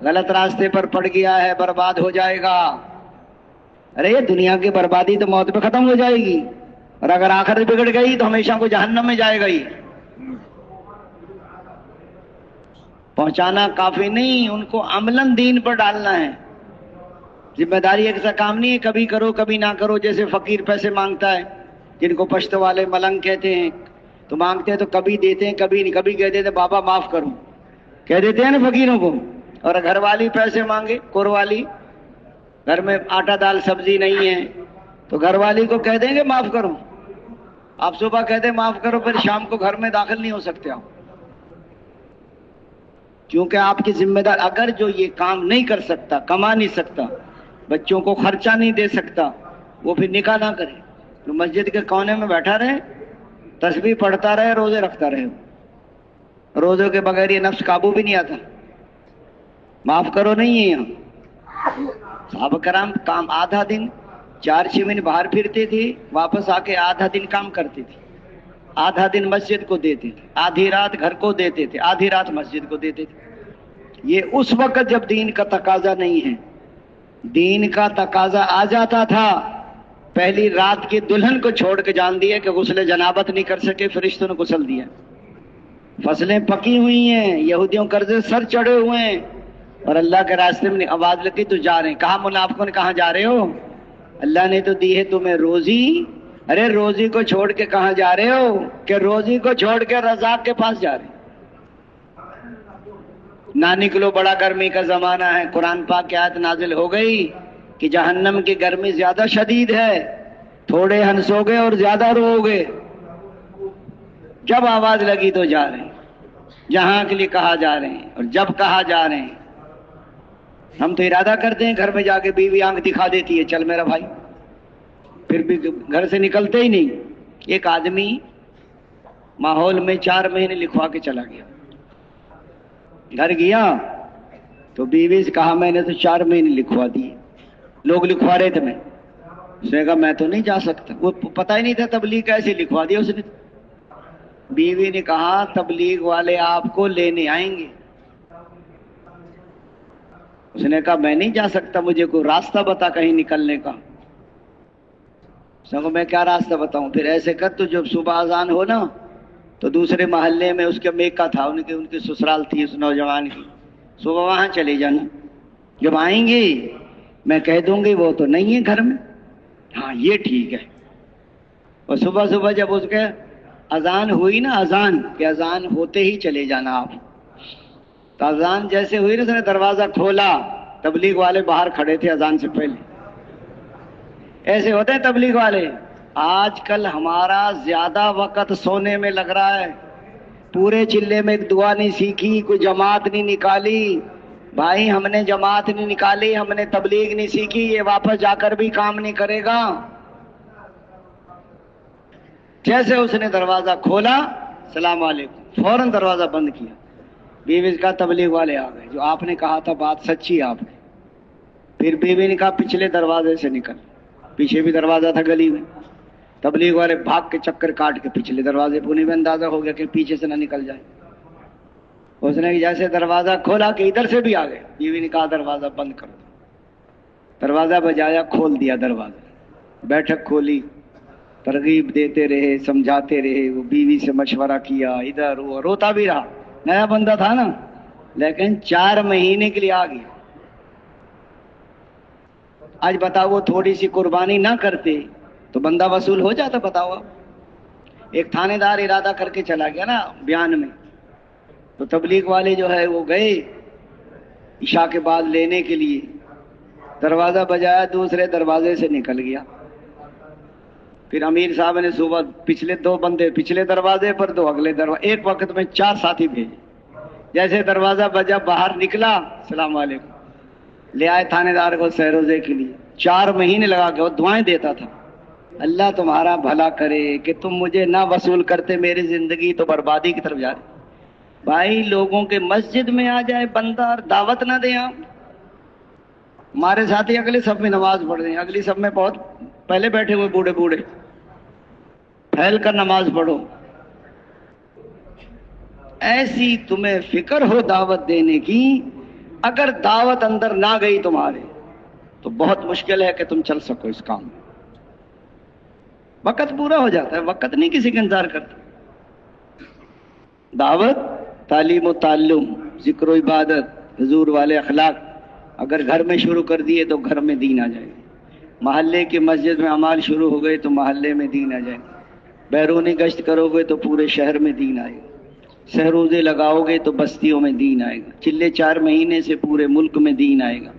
غلط راستے پر پڑ گیا ہے برباد ہو جائے گا. ارے یہ دنیا کی بربادی تو موت پہ ختم ہو جائے گی، اور اگر آخرت بگڑ گئی تو ہمیشہ کو جہنم میں جائے گا ہی. پہنچانا کافی نہیں، ان کو عملاً دین پر ڈالنا ہے. ذمہ داری ایک ایسا کام نہیں ہے کبھی کرو کبھی نہ کرو. جیسے فقیر پیسے مانگتا ہے، جن کو پشتو والے ملنگ کہتے ہیں، تو مانگتے ہیں تو کبھی دیتے ہیں کبھی نہیں. کبھی کہتے تھے بابا معاف کرو، کہہ دیتے ہیں نا فقیروں کو. اور گھر والی پیسے مانگے، کور والی، گھر میں آٹا دال سبزی نہیں ہے تو گھر والی کو کہہ دیں گے معاف کرو. آپ صبح کہتے معاف کرو، پھر شام کو گھر میں داخل نہیں ہو سکتے آپ، کیونکہ آپ کی ذمہ دار. اگر جو یہ کام نہیں کر سکتا، کما نہیں سکتا، بچوں کو خرچہ نہیں دے سکتا، وہ پھر نکاح نہ کرے. تو مسجد کے کونے میں بیٹھا رہے، تسبیح پڑھتا رہے، روزے رکھتا رہے. روزوں کے بغیر یہ نفس قابو بھی نہیں آتا. معاف کرو نہیں ہے یہاں. صحابہ کرام کام آدھا دن 4-6 مہینے باہر پھرتے تھے، واپس آ کے آدھا دن کام کرتے تھے، آدھا دن مسجد کو دیتے تھے، آدھی رات گھر کو دیتے تھے، آدھی رات مسجد کو دیتے تھے. یہ اس وقت جب دین کا تقاضا نہیں ہے. دین کا تقاضا آ جاتا تھا، پہلی رات کی دلہن کو چھوڑ کے جان دیا کہ غسل جنابت نہیں کر سکے، فرشتوں نے غسل دیا. فصلیں پکی ہوئی ہیں، یہودیوں قرضے سر چڑھے ہوئے ہیں، اور اللہ کے راستے میں آواز لگی تو جا رہے ہیں. کہا منافقوں نے، کہاں جا رہے ہو؟ اللہ نے تو دی ہے تمہیں روزی. ارے روزی کو چھوڑ کے کہاں جا رہے ہو؟ کہ روزی کو چھوڑ کے رزاق کے پاس جا رہے ہیں. نہ نکلو، بڑا گرمی کا زمانہ ہے. قرآن پاک کی آیت نازل ہو گئی کہ جہنم کی گرمی زیادہ شدید ہے، تھوڑے ہنسو گے اور زیادہ رو گے. جب آواز لگی تو جا رہے ہیں، جہاں کے لیے کہا جا رہے ہیں، اور جب کہا جا رہے ہیں. ہم تو ارادہ کرتے ہیں، گھر میں جا کے بیوی آنکھ دکھا دیتی ہے، چل میرا بھائی، پھر بھی گھر سے نکلتے ہی نہیں. ایک آدمی ماحول میں 4 مہینے لکھوا کے چلا گیا. گھر گیا تو بیوی سے کہا میں نے تو 4 مہینے لکھوا دیے، لوگ لکھوا رہے تھے، میں. اس نے کہا میں تو نہیں جا سکتا. وہ پتہ ہی نہیں تھا تبلیغ کیسے لکھوا دیا اس نے. بیوی نے کہا تبلیغ والے آپ کو لینے آئیں گے. اس نے کہا میں نہیں جا سکتا، مجھے کوئی راستہ بتا کہیں نکلنے کا. اس نے کہا میں کیا راستہ بتاؤں؟ پھر ایسے کر، تو جب صبح اذان ہو نا تو دوسرے محلے میں اس کے میکا تھا، ان کی سسرال تھی اس نوجوان کی، صبح وہاں چلے جانا. جب آئیں گے میں کہہ دوں گی وہ تو نہیں ہے گھر میں. ہاں یہ ٹھیک ہے. اور صبح صبح جب اس کے اذان ہوئی نا، اذان کہ اذان ہوتے ہی چلے جانا آپ. تو اذان جیسے ہوئی نا، اس نے دروازہ کھولا، تبلیغ والے باہر کھڑے تھے اذان سے پہلے. ایسے ہوتے ہیں تبلیغ والے. آج کل ہمارا زیادہ وقت سونے میں لگ رہا ہے. پورے چلے میں ایک دعا نہیں سیکھی، کوئی جماعت نہیں نکالی. بھائی ہم نے جماعت نہیں نکالی، ہم نے تبلیغ نہیں سیکھی، یہ واپس جا کر بھی کام نہیں کرے گا. جیسے اس نے دروازہ کھولا، السلام علیکم، فوراً دروازہ بند کیا. بیوی کا تبلیغ والے آ گئے، جو آپ نے کہا تھا بات سچی آپ نے. پھر بیوی نے کہا پچھلے دروازے سے نکل. پیچھے بھی دروازہ تھا گلی میں. تبلیغ والے بھاگ کے چکر کاٹ کے پچھلے دروازے پہ، انہیں بھی اندازہ ہو گیا کہ پیچھے سے نہ نکل جائے. اس نے جیسے دروازہ کھولا کہ ادھر سے بھی آ گئے. بیوی نے کہا دروازہ بند کر دو. دروازہ بجایا، کھول دیا دروازہ. بیٹھک کھولی، ترغیب دیتے رہے، سمجھاتے رہے. وہ بیوی سے مشورہ کیا، ادھر وہ روتا بھی رہا. نیا بندہ تھا نا، لیکن 4 مہینے کے لیے آ گیا. آج بتاؤ وہ تھوڑی سی قربانی نہ کرتے تو بندہ وصول ہو جاتا؟ بتاؤ. ایک تھانے دار ارادہ کر کے چلا گیا نا بیان میں، تو تبلیغ والے جو ہے وہ گئے عشاء کے بعد لینے کے لیے. دروازہ بجایا، دوسرے دروازے سے نکل گیا. پھر امیر صاحب نے صبح پچھلے 2 بندے پچھلے دروازے پر، 2 اگلے دروازے، ایک وقت میں 4 ساتھی بھیجے. جیسے دروازہ بجا، باہر نکلا، السلام علیکم، لے آئے تھانے دار کو سہروزے کے لیے. 4 مہینے لگا کے وہ دعائیں دیتا تھا، اللہ تمہارا بھلا کرے کہ تم مجھے نہ وصول کرتے، میری زندگی تو بربادی کی طرف جا رہی. بھائی لوگوں کے مسجد میں آ جائے بندہ اور دعوت نہ دیں. آپ ہمارے ساتھی اگلی صف میں نماز پڑھ رہے ہیں، اگلی صف میں بہت پہلے بیٹھے ہوئے بوڑھے بوڑھے، پھیل کر نماز پڑھو. ایسی تمہیں فکر ہو دعوت دینے کی، اگر دعوت اندر نہ گئی تمہارے تو بہت مشکل ہے کہ تم چل سکو اس کام میں. وقت پورا ہو جاتا ہے، وقت نہیں کسی کا انتظار کرتا. دعوت، تعلیم و تعلم، ذکر و عبادت، حضور والے اخلاق اگر گھر میں شروع کر دیے تو گھر میں دین آ جائے. محلے کی مسجد میں اعمال شروع ہو گئے تو محلے میں دین آ جائے. بیرونی گشت کرو گے تو پورے شہر میں دین آئے گا. سہروزے لگاؤ گے تو بستیوں میں دین آئے گا. چلے 4 مہینے سے پورے ملک میں دین آئے گا،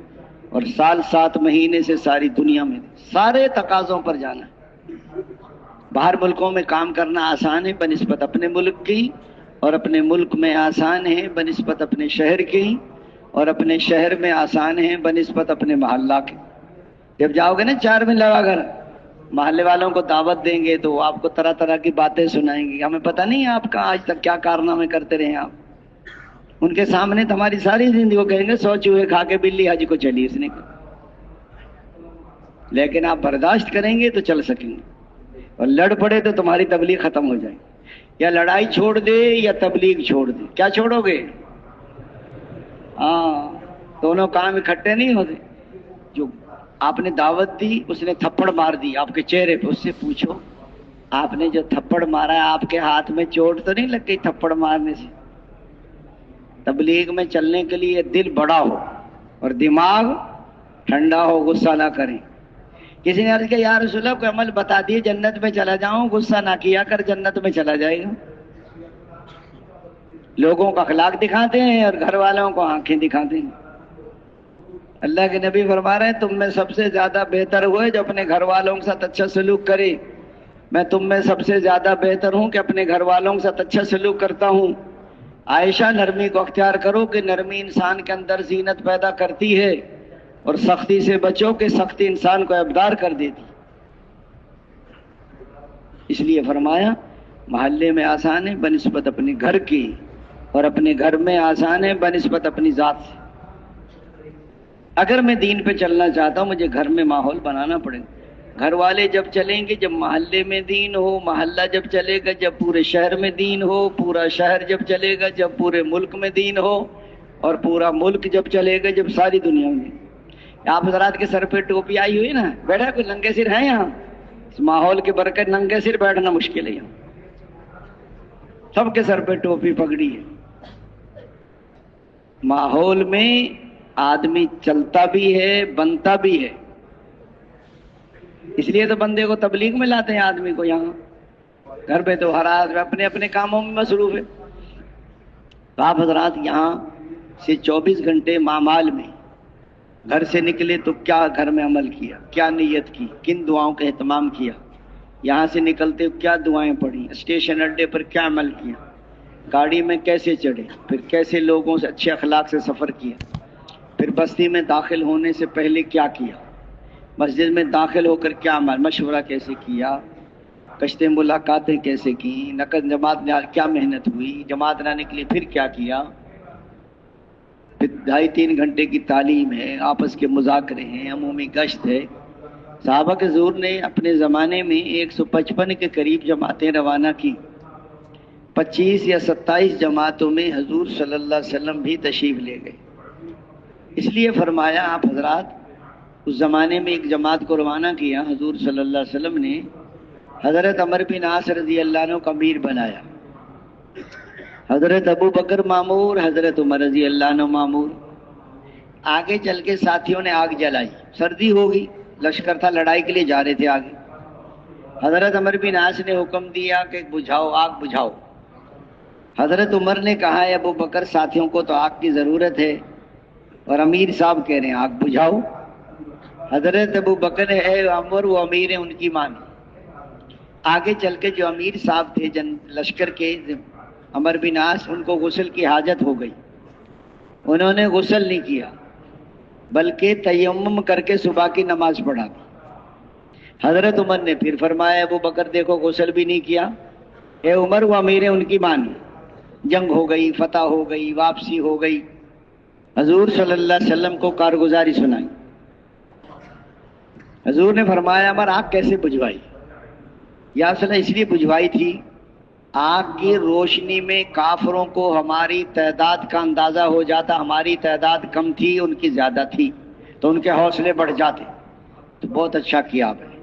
اور سال 7 مہینے سے ساری دنیا میں. سارے تقاضوں پر جانا ہے. باہر ملکوں میں کام کرنا آسان ہے بنسبت اپنے ملک کی، اور اپنے ملک میں آسان ہے بنسبت اپنے شہر کی، اور اپنے شہر میں آسان ہے بنسبت اپنے محلہ کے. جب جاؤ گے نا 4 میں لگا کر محلے والوں کو دعوت دیں گے تو وہ آپ کو طرح طرح کی باتیں سنائیں گے. ہمیں پتہ نہیں ہے آپ کا آج تک کیا کارنامے کرتے رہے آپ. ان کے سامنے تمہاری ساری زندگی کو کہیں گے 100 چوہے کھا کے بلی حج کو چلی اس نے. لیکن آپ برداشت کریں گے تو چل سکیں گے، اور لڑ پڑے تو تمہاری تبلیغ ختم ہو جائے. یا لڑائی چھوڑ دے یا تبلیغ چھوڑ دے، کیا چھوڑو گے؟ ہاں، دونوں کام اکٹھے نہیں ہوتے. جو آپ نے دعوت دی اس نے تھپڑ مار دی آپ کے چہرے پہ، اس سے پوچھو آپ نے جو تھپڑ مارا ہے آپ کے ہاتھ میں چوٹ تو نہیں لگ گئی تھپڑ مارنے سے؟ تبلیغ میں چلنے کے لیے دل بڑا ہو اور دماغ ٹھنڈا ہو، غصہ نہ کریں. کسی نے عرض کیا یا رسول اللہ کوئی عمل بتا دیے جنت میں چلا جاؤں. غصہ نہ کیا کر، جنت میں چلا جائے گا. لوگوں کا اخلاق دکھاتے ہیں اور گھر والوں کو آنکھیں دکھاتے ہیں. اللہ کے نبی فرما رہے ہیں تم میں سب سے زیادہ بہتر ہوئے جو اپنے گھر والوں کے ساتھ اچھا سلوک کرے. میں تم میں سب سے زیادہ بہتر ہوں کہ اپنے گھر والوں کے ساتھ اچھا سلوک کرتا ہوں. عائشہ نرمی کو اختیار کرو کہ نرمی انسان کے اندر زینت پیدا کرتی ہے، اور سختی سے بچو کہ سختی انسان کو ابدار کر دیتی. اس لیے فرمایا محلے میں آسان ہے بنسبت اپنے گھر کی، اور اپنے گھر میں آسان ہے بنسبت اپنی ذات سے. اگر میں دین پہ چلنا چاہتا ہوں مجھے گھر میں ماحول بنانا پڑے گا. گھر والے جب چلیں گے جب محلے میں دین ہو، محلہ جب چلے گا جب پورے شہر میں دین ہو، پورا شہر جب چلے گا جب پورے ملک میں دین ہو، اور پورا ملک جب چلے گا جب ساری دنیا میں. آپ حضرات کے سر پہ ٹوپی آئی ہوئی نا، بیٹھا کوئی ننگے سر ہے یہاں؟ اس ماحول کے برکت ننگے سر بیٹھنا مشکل ہے یہاں. سب کے سر پہ ٹوپی پگڑی ہے. ماحول میں آدمی چلتا بھی ہے بنتا بھی ہے. اس لیے تو بندے کو تبلیغ میں لاتے ہیں آدمی کو. یہاں گھر پہ تو ہر آدمی اپنے اپنے کاموں میں مصروف ہے. تو آپ حضرات یہاں سے 24 گھنٹے معمال میں گھر سے نکلے تو کیا گھر میں عمل کیا، کیا نیت کی، کن دعاؤں کا اہتمام کیا، یہاں سے نکلتے کیا دعائیں پڑھی، اسٹیشن اڈے پر کیا عمل کیا، گاڑی میں کیسے چڑھے، پھر کیسے لوگوں سے اچھے اخلاق سے سفر کیا، پھر بستی میں داخل ہونے سے پہلے کیا کیا، مسجد میں داخل ہو کر کیا مشورہ کیسے کیا، کشتے ملاقاتیں کیسے کی، نقد جماعت میں کیا محنت ہوئی، جماعت لانے کے لیے پھر کیا کیا. پھر 2.5-3 گھنٹے کی تعلیم ہے، آپس کے مذاکرے ہیں، عمومی گشت ہے. صحابہ کے حضور نے اپنے زمانے میں 155 کے قریب جماعتیں روانہ کی. 25 یا 27 جماعتوں میں حضور صلی اللہ علیہ وسلم بھی تشریف لے گئے. اس لیے فرمایا آپ حضرات اس زمانے میں ایک جماعت کو روانہ کیا حضور صلی اللہ علیہ وسلم نے حضرت عمر بن عاص رضی اللہ عنہ کو امیر بنایا، حضرت ابو بکر مامور، حضرت عمر رضی اللہ عنہ مامور. آگے چل کے ساتھیوں نے آگ جلائی، سردی ہوگی، لشکر تھا، لڑائی کے لیے جا رہے تھے آگے. حضرت عمر بن عاص نے حکم دیا کہ بجھاؤ، آگ بجھاؤ. حضرت عمر نے کہا ہے ابو بکر ساتھیوں کو تو آگ کی ضرورت ہے، اور امیر صاحب کہہ رہے ہیں آگ بجھاؤ. حضرت ابو بکر ہے عمر وہ امیر ہیں، ان کی مانی. آگے چل کے جو امیر صاحب تھے لشکر کے عمر بن عاص، ان کو غسل کی حاجت ہو گئی. انہوں نے غسل نہیں کیا بلکہ تیمم کر کے صبح کی نماز پڑھا. حضرت عمر نے پھر فرمایا ابو بکر دیکھو غسل بھی نہیں کیا، اے عمر وہ امیر ہیں ان کی مانی. جنگ ہو گئی، فتح ہو گئی، واپسی ہو گئی. حضور صلی اللہ علیہ وسلم کو کارگزاری سنائی. حضور نے فرمایا عمر آگ کیسے بجھوائی؟ یا صلی اس لیے بجھوائی تھی آنکھ کی روشنی میں کافروں کو ہماری تعداد کا اندازہ ہو جاتا، ہماری تعداد کم تھی ان کی زیادہ تھی، تو ان کے حوصلے بڑھ جاتے. تو بہت اچھا کیا آپ نے.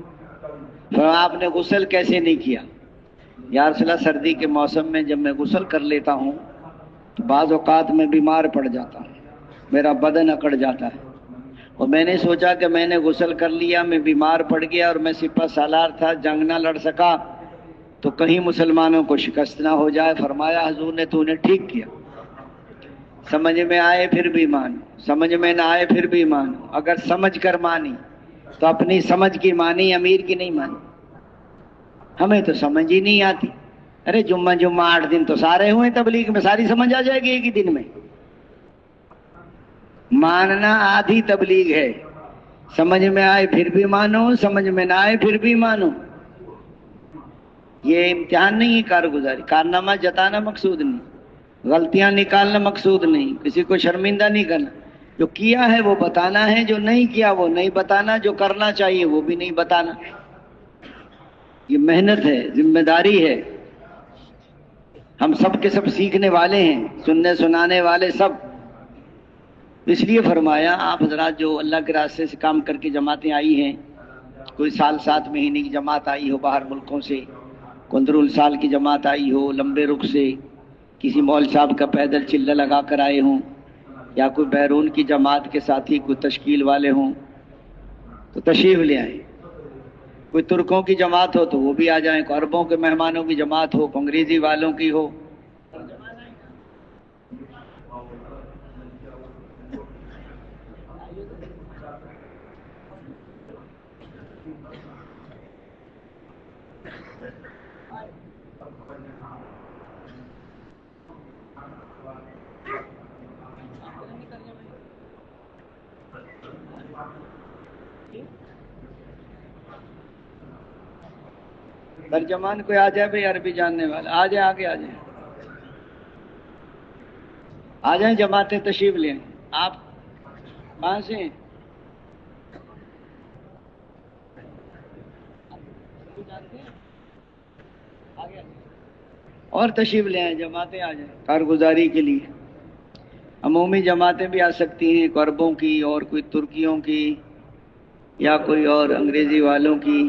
پھر آپ نے غسل کیسے نہیں کیا؟ یا رسول اللہ سردی کے موسم میں جب میں غسل کر لیتا ہوں تو بعض اوقات میں بیمار پڑ جاتا ہوں، میرا بدن اکڑ جاتا ہے، اور میں نے سوچا کہ میں نے غسل کر لیا، میں بیمار پڑ گیا اور میں سپہ سالار تھا، جنگ نہ لڑ سکا تو کہیں مسلمانوں کو شکست نہ ہو جائے. فرمایا حضور نے تو نے ٹھیک کیا، سمجھ میں آئے پھر بھی مانو، سمجھ میں نہ آئے پھر بھی مانو. اگر سمجھ کر مانی تو اپنی سمجھ کی مانی، امیر کی نہیں مانی. ہمیں تو سمجھ ہی نہیں آتی. ارے جمعہ 8 دن تو سارے ہوئے تبلیغ میں، ساری سمجھ آ جائے گی ایک ہی دن میں. ماننا آدھی تبلیغ ہے، سمجھ میں آئے پھر بھی مانو، سمجھ میں نہ آئے پھر بھی مانو. یہ امتحان نہیں ہے کارگزاری. کارنامہ جتانا مقصود نہیں، غلطیاں نکالنا مقصود نہیں، کسی کو شرمندہ نہیں کرنا. جو کیا ہے وہ بتانا ہے، جو نہیں کیا وہ نہیں بتانا، جو کرنا چاہیے وہ بھی نہیں بتانا. یہ محنت ہے، ذمہ داری ہے. ہم سب کے سب سیکھنے والے ہیں، سننے سنانے والے سب. اس لیے فرمایا آپ حضرات جو اللہ کے راستے سے کام کر کے جماعتیں آئی ہیں، کوئی سال 7 مہینے کی جماعت آئی ہو باہر ملکوں سے، 15 سال کی جماعت آئی ہو لمبے رخ سے، کسی مول صاحب کا پیدل چلہ لگا کر آئے ہوں، یا کوئی بیرون کی جماعت کے ساتھی کوئی تشکیل والے ہوں تو تشریف لے آئیں. کوئی ترکوں کی جماعت ہو تو وہ بھی آ جائیں، کوئی عربوں کے مہمانوں کی جماعت ہو، کوئی انگریزی والوں کی ہو. ترجمان کوئی آ جائے بھائی، عربی جاننے والا آ جائے، آگے آ جائیں، آ جائیں جماعتیں تشریف لیں. آپ کہاں سے ہیں؟ اور تشریف لے آئیں، جماعتیں آ جائیں کارگزاری کے لیے. عمومی جماعتیں بھی آ سکتی ہیں، کوئی عربوں کی اور کوئی ترکیوں کی یا کوئی اور انگریزی والوں کی.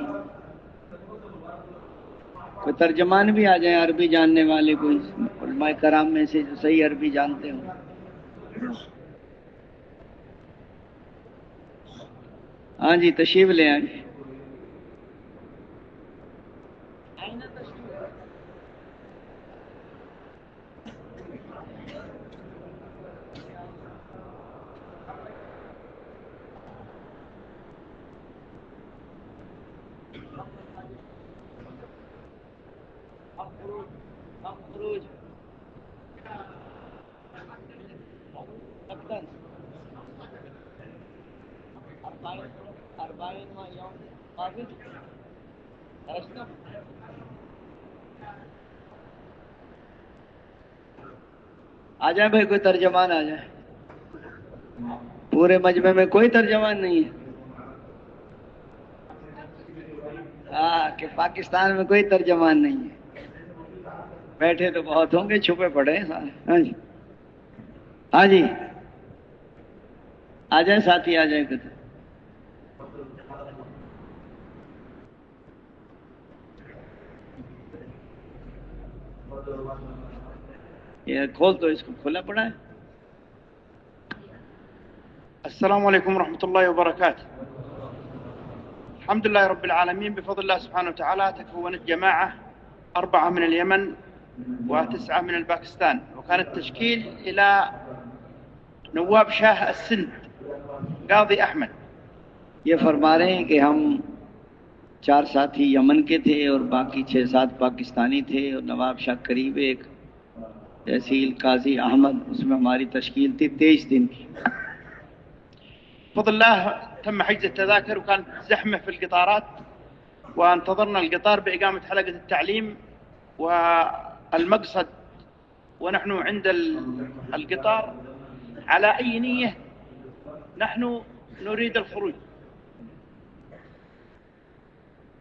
کوئی ترجمان بھی آ جائیں عربی جاننے والے، کوئی علماء کرام میں سے جو صحیح عربی جانتے ہوں. ہاں جی تشریف لے آئیں. آ جائیں بھائی، کوئی ترجمان آ جائے. پورے مجمع میں کوئی ترجمان نہیں ہے. ہاں کہ پاکستان میں کوئی ترجمان نہیں ہے. بیٹھے تو بہت ہوں گے، چھپے پڑے ہیں سارے. ہاں جی ہاں جی آ جائیں ساتھی، آ جائیں. کدھر یہ کھول تو، اس کو کھلا پڑا ہے. السلام عليكم ورحمة الله وبركاته. الحمد لله رب العالمين، بفضل الله سبحانه وتعالى تكونت جماعة 4 من اليمن و9 من الباكستان، وكان التشكيل إلى نواب شاه السند قاضي أحمد. یہ فرما رہے ہیں کہ ہم 4 ساتھی یمن کے تھے اور باقی 6-7 پاکستانی تھے، اور نواب شاہ قریب ایک تحصیل قاضی احمد، اس میں ہماری تشکیل تھی 23 دن کی. بفضل الله تم حجز التذاكر، وكانت زحمة في القطارات، وانتظرنا القطار بإقامة حلقة التعليم والمقصد، ونحن عند القطار على أي نية نحن نريد الخروج.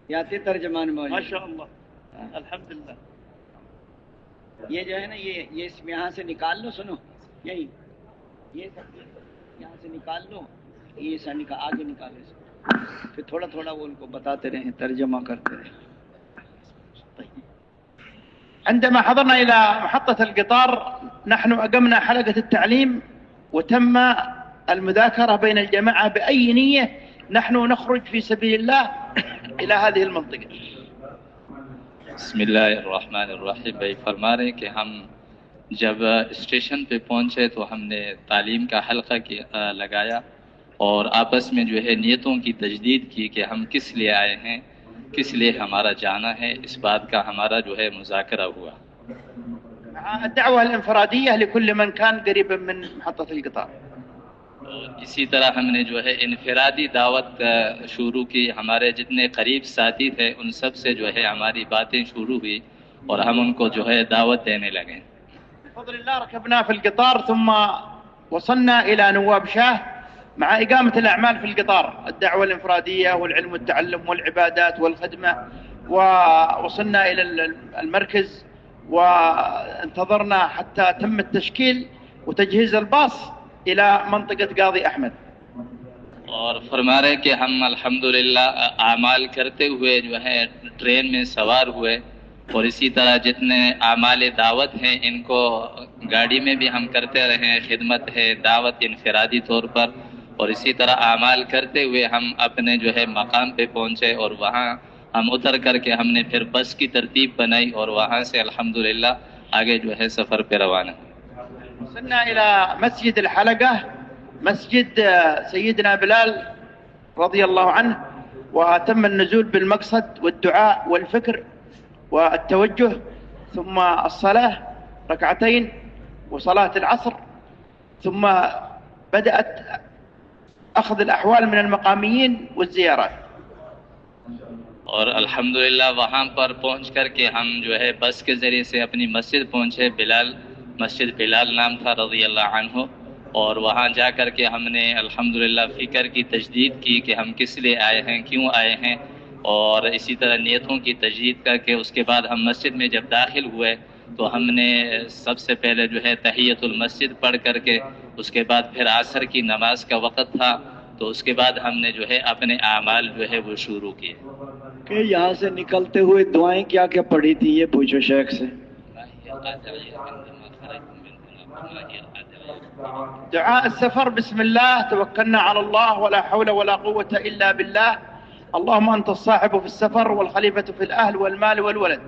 یاتی ترجمان موجود. ما شاء الله الحمد لله. یہ جو ہے نا یہ اس یہاں سے نکال لو، سنو یہی یہ سب یہاں سے نکال لو، یہ سا آگے نکالو اس کو، پھر تھوڑا تھوڑا وہ ان کو بتاتے رہیں، ترجمہ کرتے رہیں. عندما حضرنا إلى محطة القطار نحن أقمنا حلقة التعليم وتم المذاكرة بين الجماعة بأي نية نحن نخرج في سبيل الله إلى هذه المنطقة. بسم اللہ الرحمن الرحیم. بھائی فرما رہے کہ ہم جب اسٹیشن پہ پہنچے تو ہم نے تعلیم کا حلقہ لگایا اور آپس میں جو ہے نیتوں کی تجدید کی کہ ہم کس لیے آئے ہیں، کس لیے ہمارا جانا ہے، اس بات کا ہمارا جو ہے مذاکرہ ہوا. الدعوة الانفرادية لكل من كان قريبا من محطة القطار. اسی طرح ہم نے جو ہے انفرادی دعوت شروع کی. ہمارے جتنے قریب ساتھی تھے ان سب سے جو ہے ہماری باتیں شروع ہوئی اور ہم ان کو جو ہے دعوت دینے لگے. بفضل الله ركبنا في القطار ثم وصلنا إلى نواب شاه مع إقامة الأعمال في القطار، الدعوة الانفرادية والعلم والتعلم والعبادات والخدمة، ووصلنا إلى المركز وانتظرنا حتى تم التشكيل وتجهيز الباص إلى منطقة قاضي أحمد. اور فرما رہے کہ ہم الحمدللہ اعمال کرتے ہوئے جو ہے ٹرین میں سوار ہوئے اور اسی طرح جتنے اعمال دعوت ہیں ان کو گاڑی میں بھی ہم کرتے رہے، خدمت ہے، دعوت انفرادی طور پر، اور اسی طرح اعمال کرتے ہوئے ہم اپنے جو ہے مقام پہ پہنچے اور وہاں ہم اتر کر کے ہم نے پھر بس کی ترتیب بنائی اور وہاں سے الحمدللہ آگے جو ہے سفر پہ روانہ. وصلنا إلى مسجد الحلقة، مسجد سيدنا بلال رضي الله عنه، وتم النزول بالمقصد والدعاء والفكر والتوجه، ثم الصلاة ركعتين وصلاة العصر، ثم بدأت أخذ الأحوال من المقاميين والزيارات. اور الحمدللہ وہاں پر پہنچ کر کے ہم جو ہے بس کے ذریعے سے اپنی مسجد پہنچے. مسجد بلال نام تھا رضی اللہ عنہ، اور وہاں جا کر کے ہم نے الحمدللہ فکر کی تجدید کی کہ ہم کس لیے آئے ہیں، کیوں آئے ہیں، اور اسی طرح نیتوں کی تجدید کر کے اس کے بعد ہم مسجد میں جب داخل ہوئے تو ہم نے سب سے پہلے جو ہے تحیۃ المسجد پڑھ کر کے اس کے بعد پھر عصر کی نماز کا وقت تھا تو اس کے بعد ہم نے جو ہے اپنے اعمال جو ہے وہ شروع کیے. کہ یہاں سے نکلتے ہوئے دعائیں کیا کیا پڑھی تھی یہ پوچھو شیخ سے. دعاء السفر: بسم الله توكلنا على الله ولا حول ولا قوة إلا بالله، اللهم أنت الصاحب في السفر والخليفة في الأهل والمال والولد،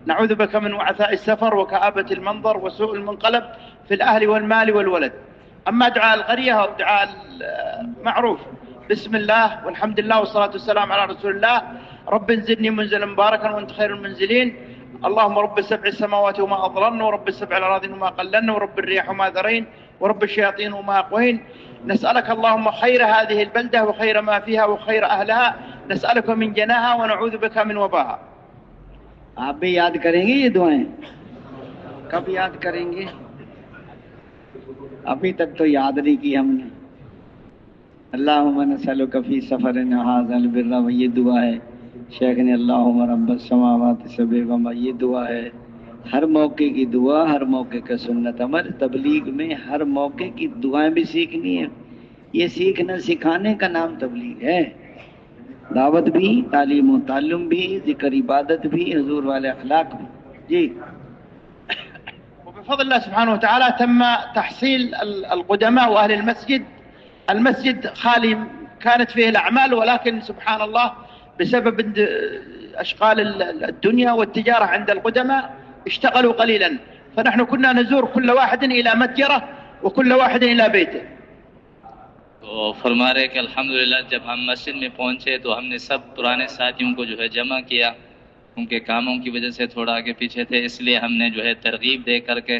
نعوذ بك من وعثاء السفر وكآبة المنظر وسوء المنقلب في الأهل والمال والولد. أما دعاء القرية أو دعاء المعروف: بسم الله والحمد لله والصلاة والسلام على رسول الله، رب انزلني منزلا مباركا وأنت خير المنزلين، اللهم رب السبع السماوات وما أضللن، ورب السبع الأراضين وما قلن، ورب الرياح وما ذرين، ورب الشياطين وما أقوين، نسألك اللهم خير هذه البلدة وخير ما فيها وخير أهلها، نسألك من جناها ونعوذ بك من وباها. آپ بھی یاد کریں گے یہ دعائیں؟ کب یاد کریں گے؟ ابھی تک تو یاد نہیں کی ہم نے. اللہم نسألک فی سفرنا ھذا البر، یہ دعا ہے شیخ نے. اللہم رب السماوات السبع وما، یہ دعا ہے. ہر موقع کی دعا، ہر موقع کا سنت عمل. تبلیغ میں ہر موقع کی دعائیں بھی سیکھنی ہے. یہ سیکھنا سکھانے کا نام تبلیغ ہے. دعوت بھی، تعلیم و تعلم بھی، ذکر عبادت بھی، حضور والے اخلاق بھی. جی. وبفضل الله سبحانه وتعالى تم تحصيل القدماء وأهل المسجد. المسجد خالي كانت فيه الأعمال، ولكن سبحان الله بسبب أشغال الدنيا والتجارة عند القدماء اشتغلوا قليلا، فنحن كنا نزور كل واحد إلى متجره وكل واحد إلى بيته. تو فرما رہے کہ الحمدللہ جب ہم مسجد میں پہنچے تو ہم نے سب پرانے ساتھیوں کو جو ہے جمع کیا. ان کے کاموں کی وجہ سے تھوڑا آگے پیچھے تھے، اس لیے ہم نے جو ہے ترغیب دے کر کے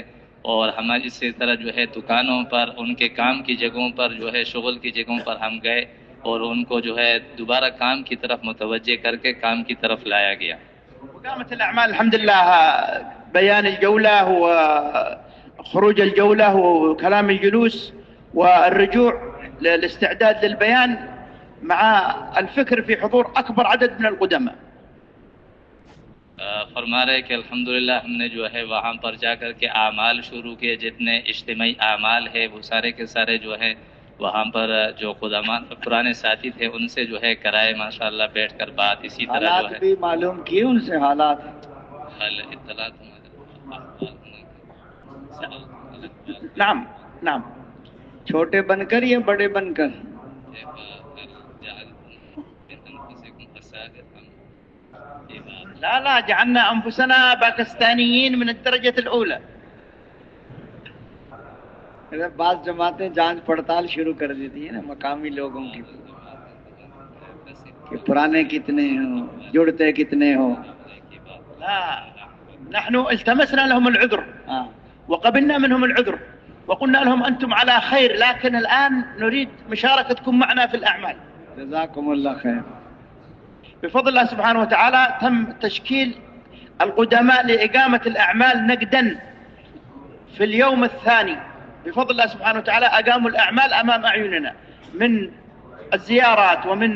اور ہماری اسی طرح جو ہے دکانوں پر، ان کے کام کی جگہوں پر جو ہے شغل کی جگہوں پر ہم گئے اور ان کو جو ہے دوبارہ کام کی طرف متوجہ کر کے کام کی طرف لایا گیا. وقامت الأعمال الحمد لله، بيان الجولة وخروج الجولة وكلام الجلوس والرجوع للاستعداد للبيان مع الفكر في حضور أكبر عدد من القدماء. فرما رہے کہ الحمدللہ ہم نے جو ہے وہاں پر جا کر کے اعمال شروع کیے، جتنے اجتماعی اعمال ہے وہ سارے کے سارے جو ہے وہاں پر جو قدامات پرانے ساتھی تھے ان سے جو ہے کرائے ماشاءاللہ بیٹھ کر بات، اسی طرح جو حالات ہے بھی معلوم کیے ان سے، حالات اطلاعات نعم نعم. چھوٹے بن کر یا بڑے بن کر؟ لا لا، جعلنا أنفسنا باكستانيين من الدرجة الأولى. بعض جماعتیں جانچ پڑتال شروع کر دیتی ہیں نا مقامی لوگوں کی، کہ پرانے کتنے ہوں، جڑتے کتنے ہوں. لا، نحن التمسنا لهم العذر وقبلنا منهم العذر وقلنا لهم أنتم على خير، لكن الآن نريد مشاركتكم معنا في الأعمال. جزاكم الله خير. بفضل الله سبحانه وتعالى تم تشكيل القدماء لإقامة الأعمال نقدا في اليوم الثاني. بفضل الله سبحانه وتعالى أقاموا الأعمال أمام أعيننا، من الزيارات ومن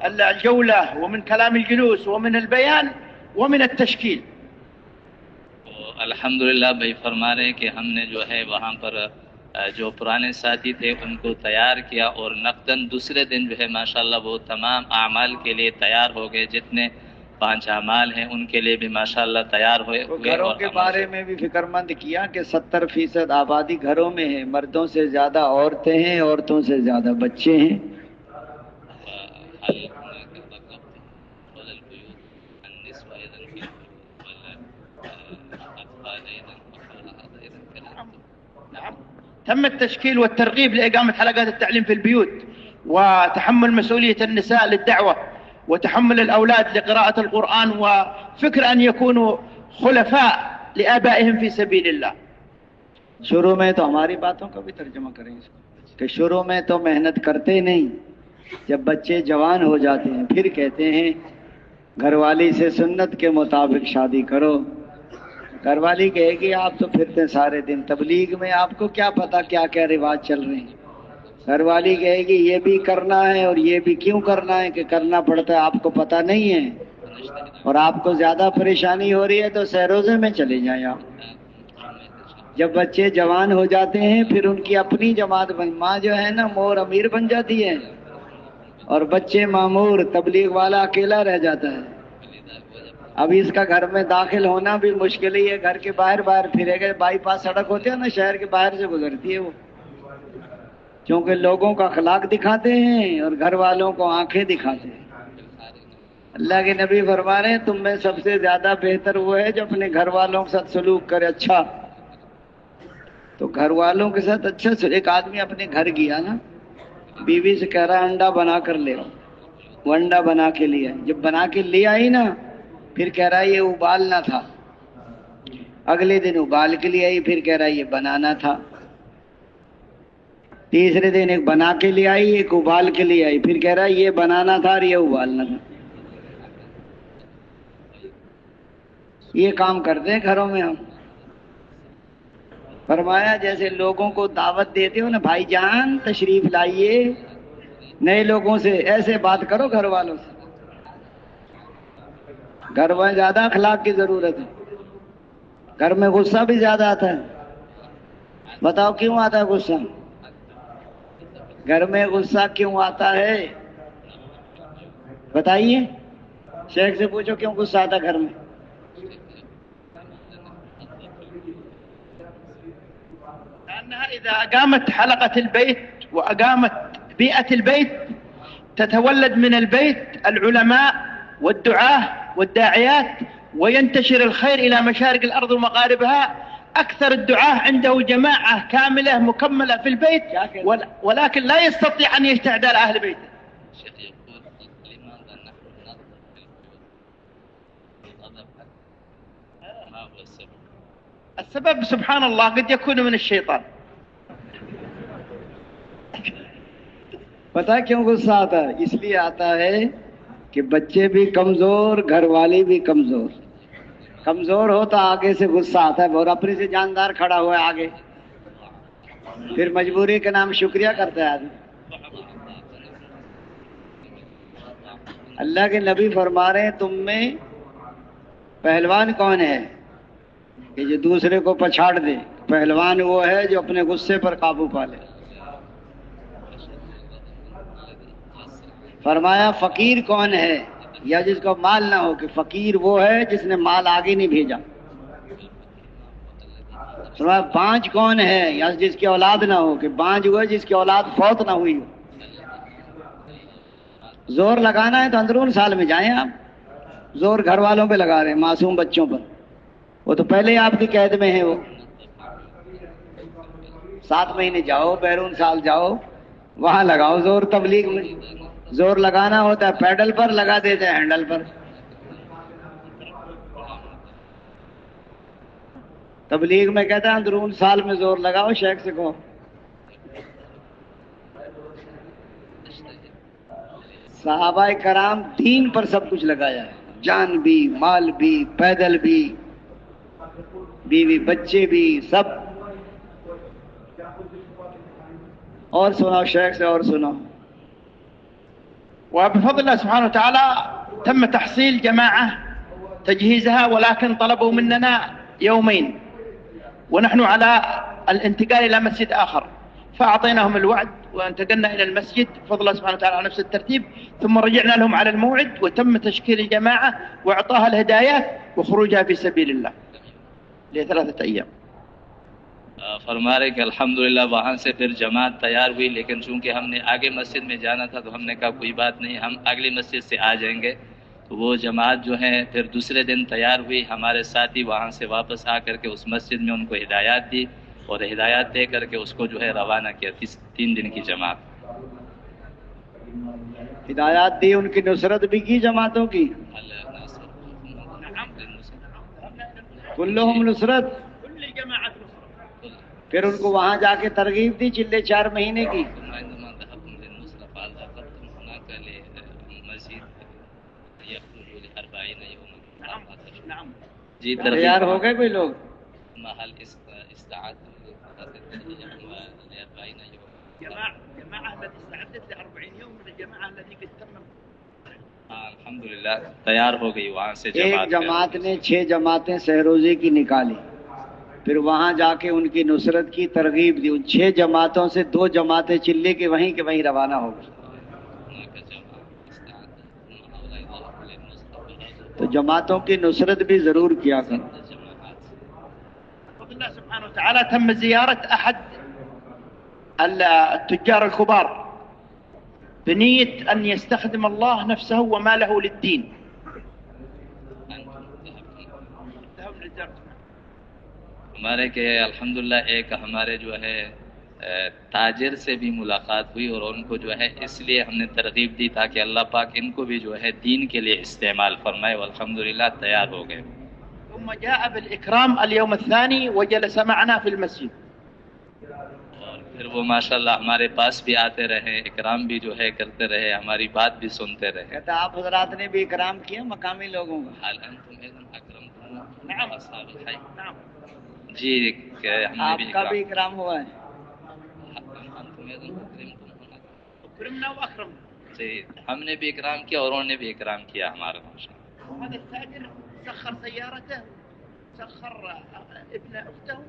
الجولة ومن كلام الجلوس ومن البيان ومن التشكيل. الحمدللہ بھائی فرما رہے کہ ہم نے جو ہے وہاں پر جو پرانے ساتھی تھے ان کو تیار کیا، اور نقداً دوسرے دن جو ہے ماشاءاللہ وہ تمام اعمال کے لیے تیار ہو گئے، جتنے 5 اعمال ہیں ان کے لیے بھی ماشاءاللہ تیار ہوئے. گھروں کے بارے میں بھی فکر مند کیا کہ 70% آبادی گھروں میں ہے، مردوں سے زیادہ عورتیں ہیں، عورتوں سے زیادہ بچے ہیں. تم التشكيل والترغيب لإقامة حلقات التعليم في البيوت، وتحمل مسؤولية النساء للدعوة، وتحمل الأولاد لقراءة القرآن، وفكر أن يكونوا خلفاء لآبائهم في سبيل الله. شروع میں تو ہماری باتوں کا بھی ترجمہ کریں اس کو، کہ شروع میں تو محنت کرتے نہیں، جب بچے جوان ہو جاتے ہیں پھر کہتے ہیں گھر والی سے سنت کے مطابق شادی کرو. گھر والی کہے گی آپ تو پھرتے سارے دن تبلیغ میں، آپ کو کیا پتا کیا کیا رواج چل رہے ہیں. گھر والی کہے گی یہ بھی کرنا ہے اور یہ بھی کیوں کرنا ہے، کہ کرنا پڑتا ہے آپ کو پتا نہیں ہے، اور آپ کو زیادہ پریشانی ہو رہی ہے تو سہروزے میں چلے جائیں آپ. جب بچے جوان ہو جاتے ہیں پھر ان کی اپنی جماعت ماں جو ہے نا مور امیر بن جاتی ہے، اور بچے معمور، تبلیغ والا اکیلا رہ جاتا ہے. اب اس کا گھر میں داخل ہونا بھی مشکل ہی ہے، گھر کے باہر پھرے گا. بائی پاس سڑک ہوتی ہے نا شہر کے باہر سے گزرتی ہے وہ، کیونکہ لوگوں کا اخلاق دکھاتے ہیں اور گھر والوں کو آنکھیں دکھاتے ہیں. اللہ کے نبی فرما رہے ہیں تم میں سب سے زیادہ بہتر وہ ہے جو اپنے گھر والوں کے ساتھ سلوک کرے اچھا. تو گھر والوں کے ساتھ اچھا ایک آدمی اپنے گھر گیا نا، بیوی سے کہہ رہا انڈا بنا کر لے آؤ. وہ انڈا بنا کے لیا، جب بنا کے لے آئی نا پھر کہہ رہا یہ ابالنا تھا. اگلے دن ابال کے لیے آئی، پھر کہہ رہا یہ بنانا تھا. تیسرے دن ایک بنا کے لے آئی، ایک ابال کے لیے آئی، پھر کہہ رہا یہ بنانا تھا اور یہ ابالنا تھا. یہ کام کرتے ہیں گھروں میں ہم. فرمایا جیسے لوگوں کو دعوت دیتے ہو نا، بھائی جان تشریف لائیے، نئے لوگوں سے ایسے بات کرو گھر والوں سے. گھر میں زیادہ اخلاق کی ضرورت ہے. گھر میں غصہ بھی زیادہ آتا ہے. بتاؤ کیوں آتا ہے غصہ؟ گھر میں غصہ کیوں آتا ہے بتائیے. شیخ سے پوچھو کیوں غصہ آتا ہے گھر میں. لأنها إذا أقامت حلقة البيت وأقامت بيئة البيت تتولد من البيت العلماء والدعاة والداعيات، وينتشر الخير إلى مشارق الأرض ومغاربها. أكثر الدعاة عنده جماعة كاملة مكملة في البيت، ولكن لا يستطيع أن يجتهد على أهل بيته. السبب سبحان الله قد يكون من الشيطان. پتہ کیوں غصہ آتا ہے؟ اس لیے آتا ہے کہ بچے بھی کمزور، گھر والے بھی کمزور. کمزور ہو تو آگے سے غصہ آتا ہے، اور اپنے سے جاندار کھڑا ہوا ہے آگے، پھر مجبوری کے نام شکریہ کرتا ہے آدمی. اللہ کے نبی فرما رہے ہیں تم میں پہلوان کون ہے کہ جو دوسرے کو پچھاڑ دے؟ پہلوان وہ ہے جو اپنے غصے پر قابو پا لے۔ فرمایا فقیر کون ہے یا جس کو مال نہ ہو، کہ فقیر وہ ہے جس نے مال آگے نہیں بھیجا۔ فرمایا بانج کون ہے یا جس کی اولاد نہ ہو، کہ بانج وہ ہے جس کی اولاد فوت نہ ہوئی ہو۔ زور لگانا ہے تو اندرون سال میں جائیں آپ، زور گھر والوں پہ لگا رہے ہیں، معصوم بچوں پر، وہ تو پہلے ہی آپ کی قید میں ہے۔ وہ 7 مہینے جاؤ، بیرون سال جاؤ، وہاں لگاؤ زور۔ تبلیغ میں زور لگانا ہوتا ہے پیڈل پر، لگا دیتے ہیں ہینڈل پر۔ تبلیغ میں کہتا ہے اندرون سال میں زور لگاؤ، شیخ سے کہو۔ صحابہ کرام دین پر سب کچھ لگایا ہے، جان بھی، مال بھی، پیدل بھی، بیوی بچے بھی، سب۔ اور سناؤ شیخ سے، اور سناؤ۔ وبفضل الله سبحانه وتعالى تم تحصيل جماعة تجهيزها، ولكن طلبوا مننا يومين ونحن على الانتقال إلى مسجد آخر، فأعطيناهم الوعد وانتقلنا إلى المسجد بفضل الله سبحانه وتعالى على نفس الترتيب، ثم رجعنا لهم على الموعد وتم تشكيل الجماعة وإعطاها الهدايات وخروجها في سبيل الله ل3 أيام۔ فرما رہے کہ الحمدللہ وہاں سے پھر جماعت تیار ہوئی، لیکن چونکہ ہم نے آگے مسجد میں جانا تھا تو ہم نے کہا کوئی بات نہیں، ہم اگلی مسجد سے آ جائیں گے۔ تو وہ جماعت جو ہے پھر دوسرے دن تیار ہوئی، ہمارے ساتھی وہاں سے واپس آ کر کے اس مسجد میں ان کو ہدایات دی اور ہدایات دے کر کے اس کو جو ہے روانہ کیا۔ 3 دن کی جماعت ہدایات دی، ان کی نصرت بھی کی جماعتوں کی۔ کلہم نصرت، پھر ان کو وہاں جا کے ترغیب دی چلے 4 مہینے کی۔ جی تیار ہو گئے کوئی لوگ؟ الحمدللہ تیار ہو گئی وہاں سے ایک جماعت نے 6 جماعتیں سہروزے کی نکالی، پھر وہاں جا کے ان کی نصرت کی ترغیب دی۔ ان 6 جماعتوں سے 2 جماعتیں چلے کے وہیں روانہ ہو گئی۔ تو جماعتوں کی نصرت بھی ضرور کیا کرو۔ الله سبحانه وتعالى تم زيارة أحد التجار الكبار بنية أن يستخدم الله نفسه وماله للدين. ہمارے کہ الحمدللہ ایک ہمارے جو ہے تاجر سے بھی ملاقات ہوئی اور ان کو جو ہے اس لیے ہم نے ترغیب دی تاکہ اللہ پاک ان کو بھی جو ہے دین کے لیے استعمال فرمائے، والحمدللہ تیار ہو گئے۔ ثم جاء بالإكرام اليوم الثاني وجلس معنا في المسجد. اور پھر وہ ماشاءاللہ ہمارے پاس بھی آتے رہے، اکرام بھی جو ہے کرتے رہے، ہماری بات بھی سنتے رہے۔ کہتا آپ حضرات نے بھی اکرام کیا مقامی لوگوں کا؟ حال انتم ایضا اکرمتم نعم اصحاب الحی۔ نعم جی کہ ہم نے آپ بھی کا بھی اکرام ہوا ہے؟ انتم ایضا اکرمتم أكرمنا وأكرمنا. جی ہم نے بھی اکرام کیا اور انہوں نے بھی اکرام کیا ہمارا۔ وهذا التاجر سخر سيارته، سخر ابن أخته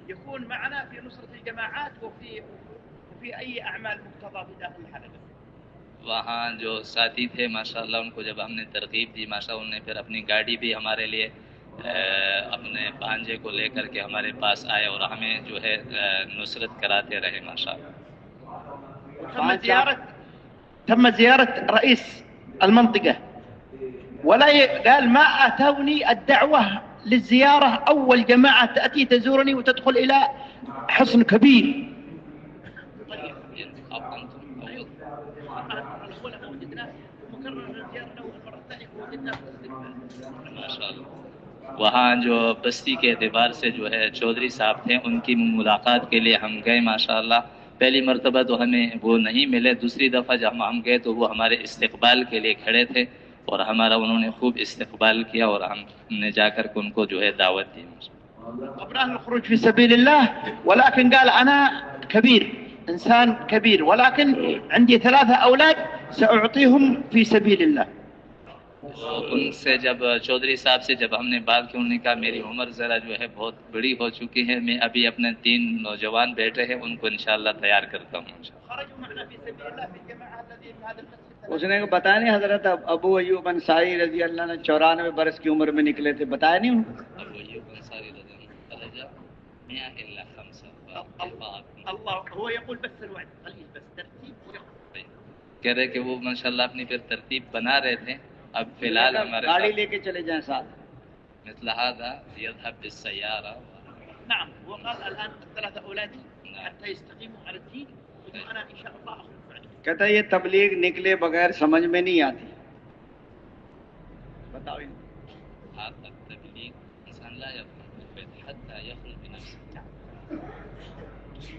يكون معنا في نصرة الجماعات وفي أي أعمال مقتضى في داخل الحلقة. وہاں جو ساتھی تھے ماشاءاللہ ان کو جب ہم نے ترغیب دی ماشاءاللہ انہوں نے پھر اپنی گاڑی بھی ہمارے لیے اپنے بھانجے کو لے کر کے ہمارے پاس آئے اور ہمیں جو ہے نصرت کراتے رہے ماشاءاللہ۔ تم زيارة رئيس المنطقة ولا قال ما أتوني الدعوة للزيارة، أول جماعة تأتي تزورني وتدخل إلى حصن كبير. وہاں جو بستی کے اعتبار سے جو ہے چودھری صاحب تھے ان کی ملاقات کے لیے ہم گئے ماشاءاللہ۔ پہلی مرتبہ تو ہمیں وہ نہیں ملے، دوسری دفعہ جب ہم گئے تو وہ ہمارے استقبال کے لیے کھڑے تھے اور ہمارا انہوں نے خوب استقبال کیا اور ہم نے جا کر کے ان کو جو ہے دعوت دی۔ قبل الخروج في سبيل الله، ولكن قال أنا كبير، إنسان كبير، ولكن عندي 3 أولاد سأعطيهم في سبيل الله. تو ان سے جب چودھری صاحب سے جب ہم نے بات کی، انہوں نے کہا میری عمر ذرا جو ہے بہت بڑی ہو چکی ہے، میں ابھی اپنے 3 نوجوان بیٹے ہیں ان کو انشاءاللہ تیار کرتا ہوں. اس نے بتایا نہیں حضرت ابو ایوب انصاری رضی اللہ عنہ 94 برس کی عمر میں نکلے تھے، بتایا نہیں انہوں نے؟ ابو ایوب انصاری رضی اللہ عنہ میا الا 5 اللہ هو يقول بس الوعد قليل بس ترتیب کہہ رہے کہ وہ ماشاءاللہ اپنی پھر ترتیب بنا رہے تھے. اب فی الحال ہمارے گاڑی ساتھ لے کے چلے جائیں ساتھ. مثل هذا يذهب بالسيارة. نعم هو قال الآن 3 أولادي حتى يستقيموا على الدين ثم أنا إن شاء الله أخرج بعد. کہتا ہے یہ تبلیغ نکلے بغیر سمجھ میں نہیں آتی. بتاؤ هذا التبليغ إنسان لا يفهم حتى يخرج بنفسه.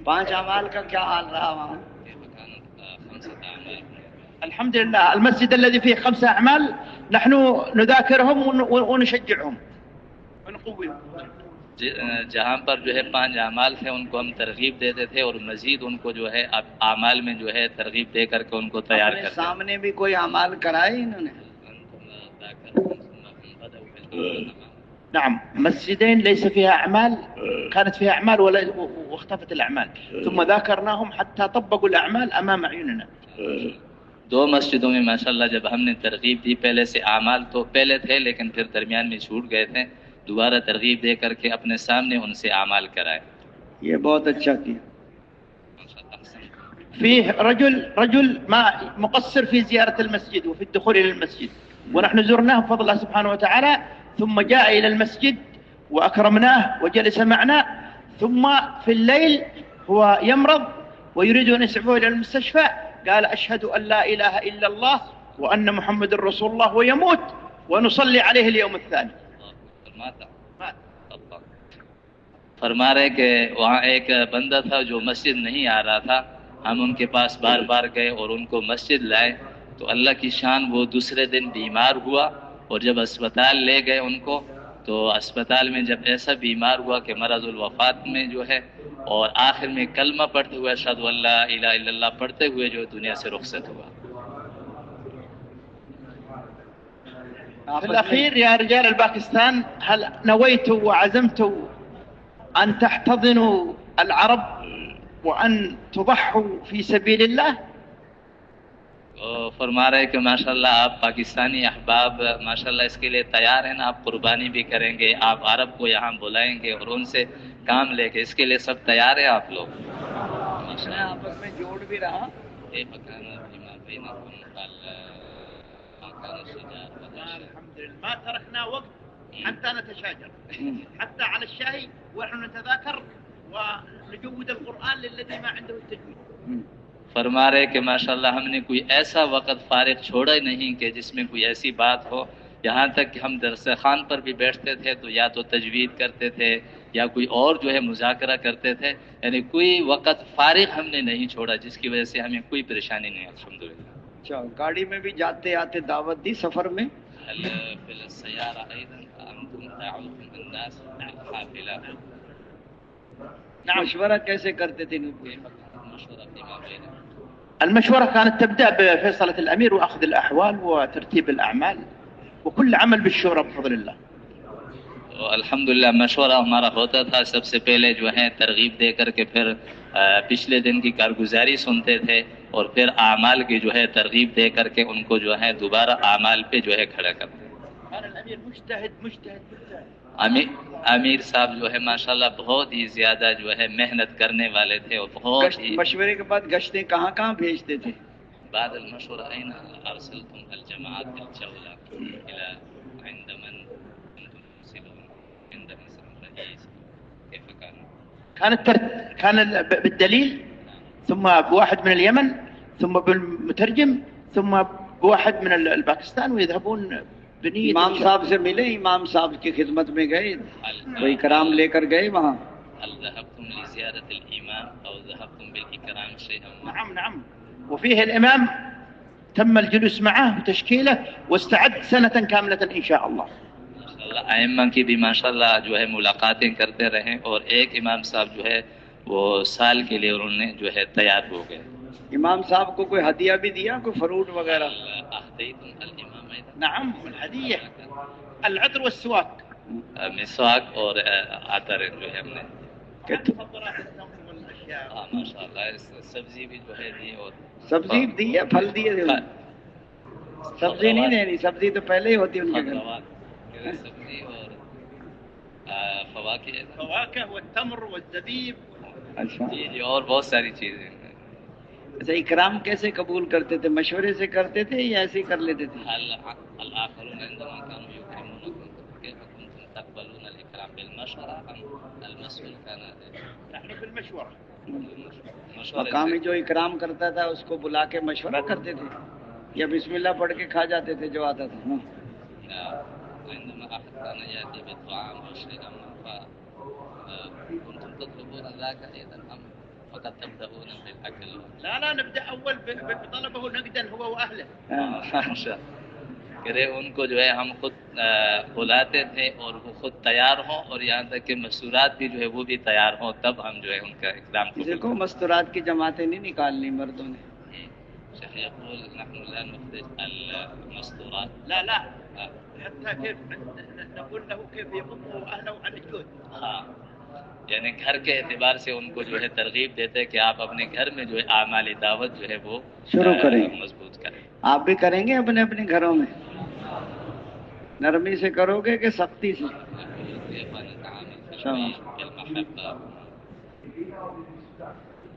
5 اعمال کا کیا حال رہا وہاں؟ كيف كانت 5 أعمال؟ الحمد لله المسجد الذي فيه 5 أعمال نحن نذاكرهم ونشجعهم ونقويهم. جہاں پر جو ہے 5 اعمال تھے ان کو ہم ترغیب دیتے تھے اور مزید ان کو جو ہے اعمال میں جو ہے ترغیب دے کر کے ان کو تیار کرتے. سامنے بھی کوئی اعمال کرائے انہوں نے؟ نعم مسجدين ليس فيها أعمال، كانت فيها أعمال واختفت الأعمال ثم ذاكرناهم حتى طبقوا الأعمال أمام أعيننا. 2 مسجدوں میں ماشاءاللہ جب ہم نے ترغیب دی، پہلے سے اعمال تو پہلے تھے لیکن پھر درمیان میں چھوٹ گئے تھے، دوبارہ ترغیب دے کر کے اپنے سامنے ان سے اعمال کرائے. یہ بہت اچھا کیا. فيه رجل ما مقصر في زيارة المسجد وفي الدخول إلى المسجد، ونحن زرناه بفضل الله سبحانه وتعالى، ثم جاء إلى المسجد وأكرمناه وجلس معنا، ثم في الليل هو يمرض ويريد أن يسعفه إلى المستشفى، قال أشهد أن لا إله إلا الله وأن محمد رسول الله ويموت ونصلي عليه اليوم الثاني. فرما رہے کہ وہاں ایک بندہ تھا جو مسجد نہیں آ رہا تھا، ہم ان کے پاس بار بار گئے اور ان کو مسجد لائے، تو اللہ کی شان وہ دوسرے دن بیمار ہوا، اور جب اسپتال لے گئے ان کو تو اسپتال میں جب ایسا بیمار ہوا کہ مرض الوفات میں جو ہے، اور آخر میں کلمہ پڑھتے ہوئے اشہد ان لا الہ الا اللہ پڑھتے ہوئے جو دنیا سے رخصت ہوا. في الأخير يا رجال الباكستان، هل نويتوا وعزمتوا أن تحتضنوا العرب وأن تضحوا في سبيل الله؟ فرما رہے کہ ماشاءاللہ آپ پاکستانی احباب ماشاءاللہ اس کے لیے تیار ہیں نا، آپ قربانی بھی کریں گے، آپ عرب کو یہاں بلائیں گے اور ان سے کام لے کے، اس کے لیے سب تیار ہیں آپ لوگ؟ آپس میں جوڑ بھی رہا. الحمد لله ما تركنا وقت حتى نتشاجر حتى على الشاي ونحن نتذاكر ونجود القرآن للذي ما عنده التجويد. فرما رہے کہ ماشاءاللہ ہم نے کوئی ایسا وقت فارغ چھوڑا ہی نہیں کہ جس میں کوئی ایسی بات ہو، یہاں تک کہ ہم درس خوان پر بھی بیٹھتے تھے تو یا تو تجوید کرتے تھے یا کوئی اور جو ہے مذاکرہ کرتے تھے، یعنی کوئی وقت فارغ ہم نے نہیں چھوڑا جس کی وجہ سے ہمیں کوئی پریشانی نہیں. الحمدللہ. اچھا گاڑی میں بھی جاتے آتے دعوت دی سفر میں؟ مشورہ کیسے کرتے تھے؟ المشورة كانت تبدأ بفيصلة الأمير وأخذ الأحوال وترتيب الأعمال، وكل عمل بالشورى بفضل الله. الحمدللہ مشورہ ہمارا ہوتا تھا، سب سے پہلے جو ہے ترغیب دے کر کے پھر پچھلے دن کی کارگزاری سنتے تھے اور پھر اعمال کی جو ہے ترغیب دے کر کے ان کو جو ہے دوبارہ اعمال پہ جو ہے کھڑا کرتے. امیر صاحب جو ہے ماشاءاللہ بہت ہی زیادہ جو ہے محنت کرنے والے تھے اور بہت ہی. مشورے کے بعد گشتیں کہاں کہاں بھیجتے تھے؟ بعد المشورہ أين أرسلتم الجماعات بالجولة إلى عند من كنتم ترسلون عند مثلا الرئيس كيف كان؟ كان بالدليل ثم بواحد من اليمن ثم بالمترجم ثم بواحد من الباكستان ويذهبون بنية. امام صاحب سے ملے؟ امام صاحب کی خدمت میں گئے؟ کوئی کرام لے کر گئے وہاں؟ هل ذهبتم لزيارة الإمام أو ذهبتم بالإكرام شيئا؟ نعم وفيه الإمام تم الجلوس معه وتشكيله واستعد سنة كاملة إن شاء الله. ائمہ کی بھی ماشاءاللہ جو ہے ملاقاتیں کرتے رہیں اور ایک امام صاحب جو ہے وہ سال کے لیے انہوں نے جو ہے تیار ہو گئے. امام صاحب کو کوئی ہدیہ بھی دیا, کوئی فروٹ وغیرہ؟ أهديتم الإمام أيضا؟ نعم الهدية العطر والسواك. مسواک اور عطر جو ہے ہم نے. مخدرات التمر والاشياء. ماشاء اللہ. سبزی بھی جو ہے دی, اور سبزی دی ہے, پھل دیے؟ سبزی نہیں دینی, سبزی تو پہلے ہی ہوتی ان کے گھر. سبزی اور فواکہ. فواکہ والتمر والزبیب. اچھا جی اور بہت ساری چیزیں. اچھا, اکرام کیسے قبول کرتے تھے؟ مشورے سے کرتے تھے یا ایسے ہی کر لیتے تھے؟ الآخرون عندما كانوا يكرمونكم كيف كنتم تقبلون الإكرام بالمشورة أم المسؤول كان؟ نحن بالمشورة. مقامی جو اکرام کرتا تھا اس کو بلا کے مشورہ کرتے تھے یا بسم اللہ پڑھ کے کھا جاتے تھے جو آتا تھا؟ عندما أحد كان يأتي بالطعام أو شيئا ما فكنتم تطلبون ذاك أيضا أم فقط تبدأون بالأكل؟ لا نبدأ أول بطلبه نقدا هو وأهله. کہ ان کو جو ہے ہم خود بلاتے تھے اور وہ خود تیار ہوں, اور یہاں تک کہ مستورات بھی جو ہے وہ بھی تیار ہوں, تب ہم جو ہے ان کا اکرام کو. کسی کو مستورات کی جماعتیں نہیں نکالنی مردوں نے. شیخ یقول نحن لا نخرج المستورات. لا حتى كيف نقول له كيف يضم أهله على الجود. ہاں, یعنی گھر کے اعتبار سے ان کو جو ہے ترغیب دیتے کہ آپ اپنے گھر میں جو ہے اعمال دعوت جو ہے وہ شروع کریں, مضبوط کریں. آپ بھی کریں گے اپنے اپنے گھروں میں؟ نرمی سے کرو گے کہ سختی سے؟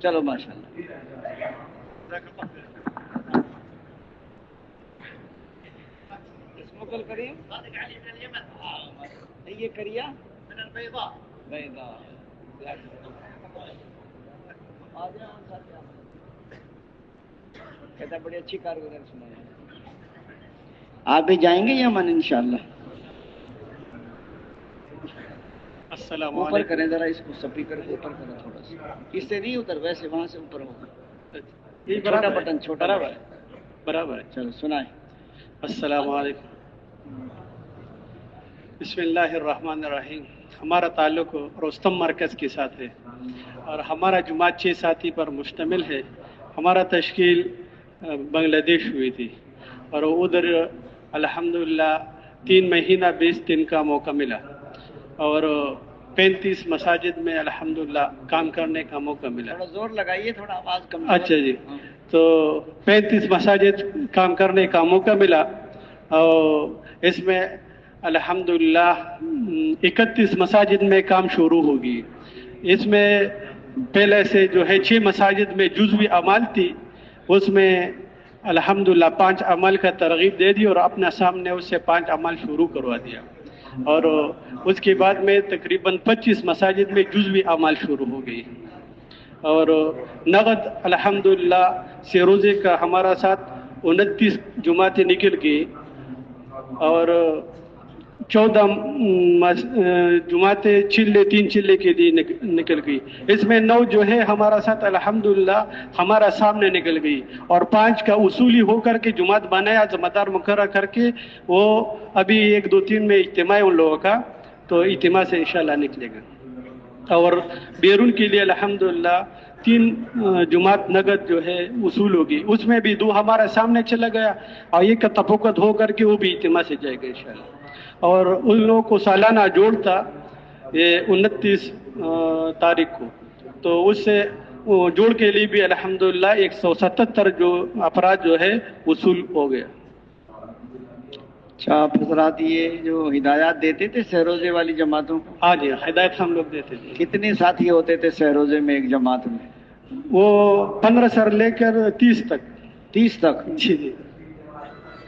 چلو ماشاء اللہ. مکل کریے یہ کریا من البيضاء. کہتا بڑی اچھی کارگزاری سنا. آپ بھی جائیں گے یمن انشاءاللہ؟ السلام اوپر علیکم. کریں ذرا اس کو, سپیکر کو اوپر کریں تھوڑا سا, اس سے نہیں ادھر, ویسے وہاں سے اوپر ہوگا. چھوٹا بٹن, چھوٹا برابر ہے. چلو سنائیں. السلام علیکم. بسم اللہ الرحمن الرحیم. ہمارا تعلق رستم مرکز کے ساتھ ہے اور ہمارا جماعت 6 ساتھی پر مشتمل ہے. ہمارا تشکیل بنگلہ دیش ہوئی تھی اور ادھر الحمدللہ 3 مہینہ 20 دن کا موقع ملا اور 35 مساجد میں الحمدللہ کام کرنے کا موقع ملا. تھوڑا زور لگائیے, تھوڑا آواز کم. اچھا جی, تو 35 مساجد کام کرنے کا موقع ملا اور اس میں الحمدللہ 31 مساجد میں کام شروع ہوگی. اس میں پہلے سے جو ہے 6 مساجد میں جزوی اعمال تھی, اس میں الحمدللہ 5 عمل کا ترغیب دے دی اور اپنا سامنے اس سے 5 عمل شروع کروا دیا, اور اس کے بعد میں تقریباً 25 مساجد میں جزوی اعمال شروع ہو گئی اور نقد الحمدللہ سے روزے کا ہمارا ساتھ 29 جماعتیں نکل گئی اور 14 جماعتیں چلے 3 چلے کے لیے نکل گئی. اس میں 9 جو ہے ہمارا ساتھ الحمدللہ ہمارا سامنے نکل گئی اور 5 کا اصولی ہو کر کے جماعت بنایا, ذمہ دار مقرر کر کے. وہ ابھی 1 2 3 میں اجتماع ہے ان لوگوں کا, تو اجتماع سے انشاءاللہ نکلے گا. اور بیرون کے لیے الحمدللہ 3 جماعت نگد جو ہے وصول ہوگی, اس میں بھی 2 ہمارا سامنے چلا گیا اور ایک کا تفقد ہو کر کے وہ بھی اجتماع سے جائے گا انشاءاللہ. اور ان لوگوں کو سالانہ جوڑتا یہ 29 تاریخ کو, تو اس سے جوڑ کے لیے بھی الحمدللہ 177 جو افراد جو ہے وصول ہو گیا. اچھا, آپ حضرات یہ جو ہدایات دیتے تھے سہروزے والی جماعتوں کو؟ ہاں جی, ہدایت ہم لوگ دیتے تھے. کتنے ساتھی ہوتے تھے سہروزے میں ایک جماعت میں؟ وہ 15 سے لے کر 30 تک. 30 تک؟ جی جی.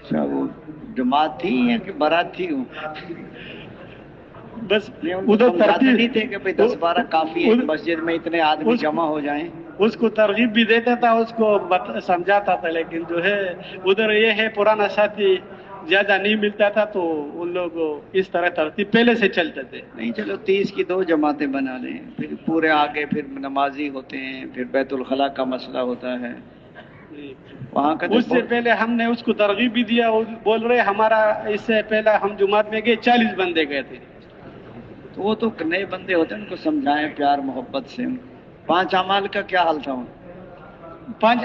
اچھا, وہ جماعت تھی یا کہ بارات تھی؟ بس ادھر نہیں تھے کہ 10-12 کافی ہے, مسجد میں اتنے آدمی جمع ہو جائیں. اس کو ترغیب بھی دیتا تھا, اس کو سمجھاتا تھا, لیکن جو ہے ادھر یہ ہے پرانا ساتھی زیادہ نہیں ملتا تھا تو ان لوگ اس طرح ترتیب پہلے سے چلتے تھے. نہیں چلو 30 کی 2 جماعتیں بنا لیں, پھر پورے آگے پھر نمازی ہوتے ہیں, پھر بیت الخلاء کا مسئلہ ہوتا ہے وہاں کا. اس سے پہلے ہم نے اس کو ترغیب بھی دیا اور بول رہے ہمارا اس سے پہلے ہم جماعت میں گئے 40 بندے گئے تھے. تو وہ تو نئے بندے ہوتے ہیں, ان کو سمجھائیں پیار محبت سے. 5 اعمال کا کیا حال تھا؟ 5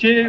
6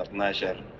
12।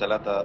3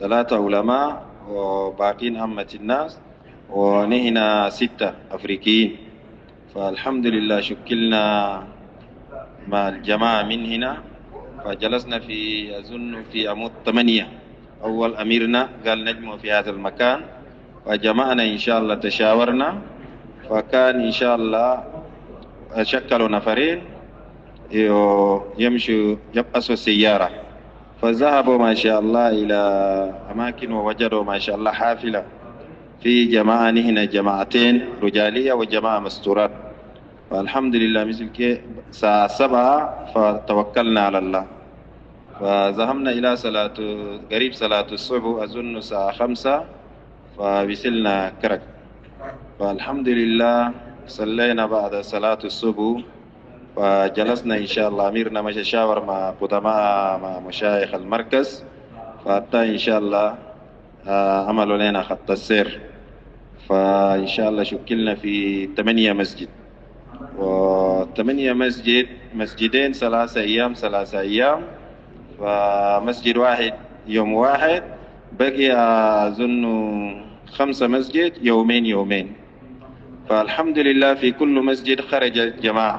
3 علماء وباقين عامة الناس ونهنا 6 أفريقيين. فالحمد لله شكلنا مع الجماعة من هنا، فجلسنا في أظن في عمود 8. أول أميرنا قال نجمع في هذا المكان، فجمعنا إن شاء الله تشاورنا، فكان إن شاء الله شكلوا نفرين يمشوا يبقسوا السيارة، فذهبوا ما شاء الله إلى أماكن ووجدوا ما شاء الله حافلة في جماعة هنا، جماعتين رجالية وجماعة مستورات. فالحمد لله مثل كي الساعة 7 فتوكلنا على الله، فذهبنا إلى صلاة قريب صلاة الصبح أظن الساعة 5 فوصلنا كرك. فالحمد لله صلينا بعد صلاة الصبح، فجلسنا إن شاء الله أميرنا مشى شاور مع قدماء مع مشايخ المركز، فحتى إن شاء الله عملوا لنا خط السير. فإن شاء الله شكلنا في 8 مسجد، و8 مسجدين 3 أيام 3 أيام، فمسجد واحد يوم واحد، بقي أظن 5 مسجد يومين. فالحمد لله في كل مسجد خرج جماعة.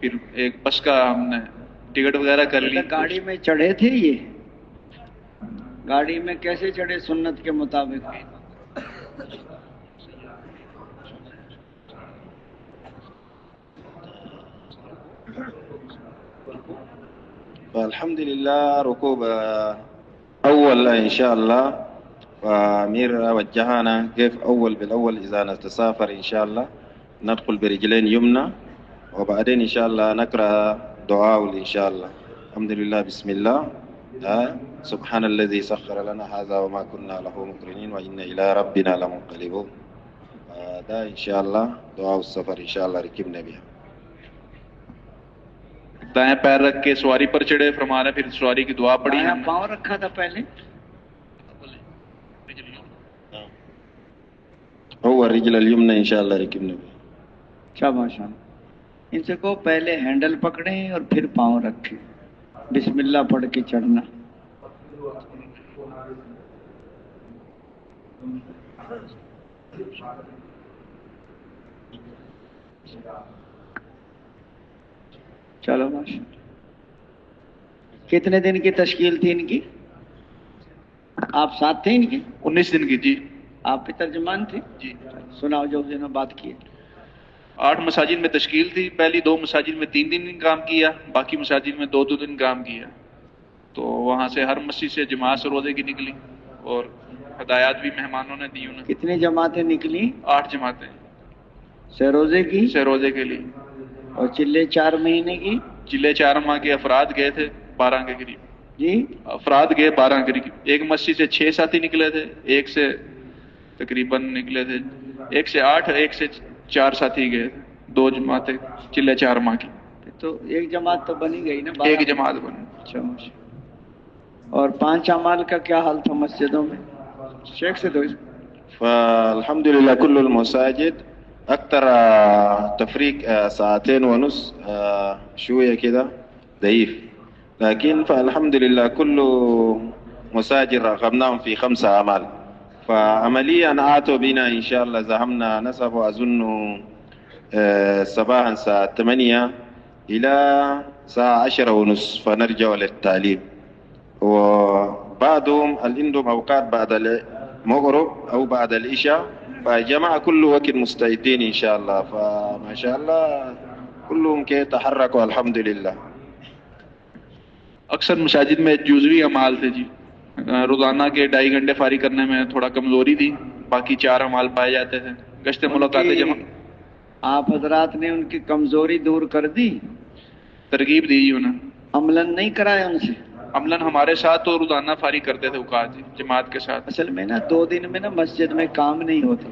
پھر ایک بس کا ہم نے ٹکٹ وغیرہ کر لی. گاڑی میں چڑھے تھے یہ؟ گاڑی میں کیسے چڑھے سنت کے مطابق؟ الحمد لله ركوب أول إن شاء الله. وأمير وجهنا كيف أول بالأول إذا نتسافر إن شاء الله ندخل برجلين يمنى وبعدين إن شاء الله نقرأ دعاء إن شاء الله. الحمد لله بسم الله سبحان الذي سخر لنا هذا وما كنا له مقرنين وإنا إلى ربنا لمنقلبون. ده إن شاء الله دعاء السفر إن شاء الله ركبنا بها. دائیں پیر رکھ کے سواری پر چڑھے، فرما رہے پھر سواری کی دعا پڑھی. پاؤں رکھا تھا پہلے. هو الرجل اليمنى إن شاء الله ركبنا بها. اچھا ماشاء اللہ. ان سے کو پہلے ہینڈل پکڑیں اور پھر پاؤں رکھیں، بسم اللہ پڑھ کے چڑھنا. چلو ماشاء اللہ. کتنے دن کی تشکیل تھی ان کی؟ آپ ساتھ تھے ان کے؟ 19 دن کی. جی آپ بھی ترجمان تھے؟ جی. سناؤ جو جنہوں نے بات کی. 8 مساجد میں تشکیل تھی. پہلی 2 مساجد میں 3 دن کام کیا، باقی مساجد میں 2 دن کام کیا. تو وہاں سے ہر مسجد سے جماعت سے روزے کی نکلی اور ہدایات بھی مہمانوں نے دی. انہیں کتنی جماعتیں نکلی؟ 8 جماعتیں سے روزے کی؟ سے روزے کے لیے. اور چلے 4 مہینے کی؟ چلے 4 ماہ کے افراد گئے تھے 12 کے قریب. جی افراد گئے 12 کے قریب. ایک مسجد سے 6 ساتھی نکلے تھے، ایک سے تقریباً نکلے تھے 1 سے 8، 1 سے 4 ساتھی گئے. 2 جماعتیں چلے 4 ماہ کی. تو ایک جماعت تو بنی گئی نا؟ ایک جماعت بنی. اچھا. اور 5 اعمال کا کیا حال تھا مسجدوں میں؟ شیخ سے دو. فالحمد لله كل المساجد أكثر تفريق 2.5 ساعة شوية كده ضعيف، لكن فالحمد لله كل مساجد رقمناهم في 5 أعمال. فعمليا آتوا بنا إن شاء الله زهمنا نسب أظن صباحا الساعة 8 إلى الساعة 10:30 فنرجع للتعليم. وبعضهم عندهم أوقات بعد المغرب أو بعد العشاء، فجماعة كل وقت مستعدين إن شاء الله. فما شاء الله كلهم يتحركوا الحمد لله. اکثر مساجد میں جزوی اعمال تھے. جی روزانہ کے 2.5 گھنٹے فارغ کرنے میں تھوڑا کمزوری تھی، باقی 4 اعمال پائے جاتے تھے. گشت ملاقات جمع آپ حضرات نے ان کی کمزوری دور کر دی، ترغیب دی. انہیں عملاً نہیں کرایا ان سے؟ عملاً ہمارے ساتھ تو روزانہ فارغ کرتے تھے اوقات جماعت کے ساتھ. اصل میں نا 2 دن میں نا مسجد میں کام نہیں ہوتا.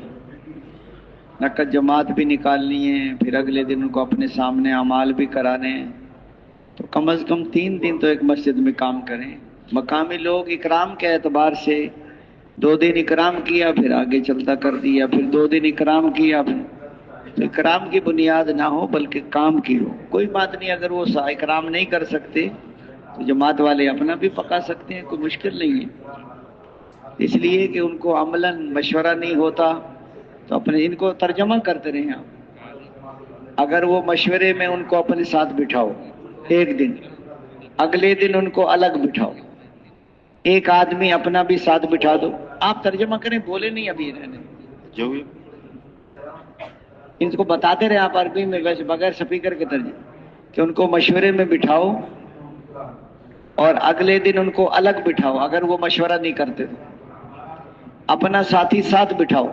نقد جماعت بھی نکالنی ہے، پھر اگلے دن ان کو اپنے سامنے اعمال بھی کرانے ہیں. تو کم از کم 3 دن تو ایک مسجد میں کام کریں. مقامی لوگ اکرام کے اعتبار سے 2 دن اکرام کیا، پھر آگے چلتا کر دیا، پھر 2 دن اکرام کیا. تو اکرام کی بنیاد نہ ہو بلکہ کام کی ہو. کوئی بات نہیں، اگر وہ اکرام نہیں کر سکتے تو جماعت والے اپنا بھی پکا سکتے ہیں، کوئی مشکل نہیں ہے. اس لیے کہ ان کو عملاً مشورہ نہیں ہوتا تو اپنے ان کو ترجمہ کرتے رہیں آپ. اگر وہ مشورے میں ان کو اپنے ساتھ بٹھاؤ ایک دن، اگلے دن ان کو الگ بٹھاؤ، ایک آدمی اپنا بھی ساتھ بٹھا دو. آپ ترجمہ کریں، بولے نہیں ابھی رہنے جو بھی ان کو بتاتے رہے آپ عربی میں ویسے بغیر سپیکر کے ترجمہ، کہ ان کو مشورے میں بٹھاؤ اور اگلے دن ان کو الگ بٹھاؤ. اگر وہ مشورہ نہیں کرتے تو اپنا ساتھی ساتھ بٹھاؤ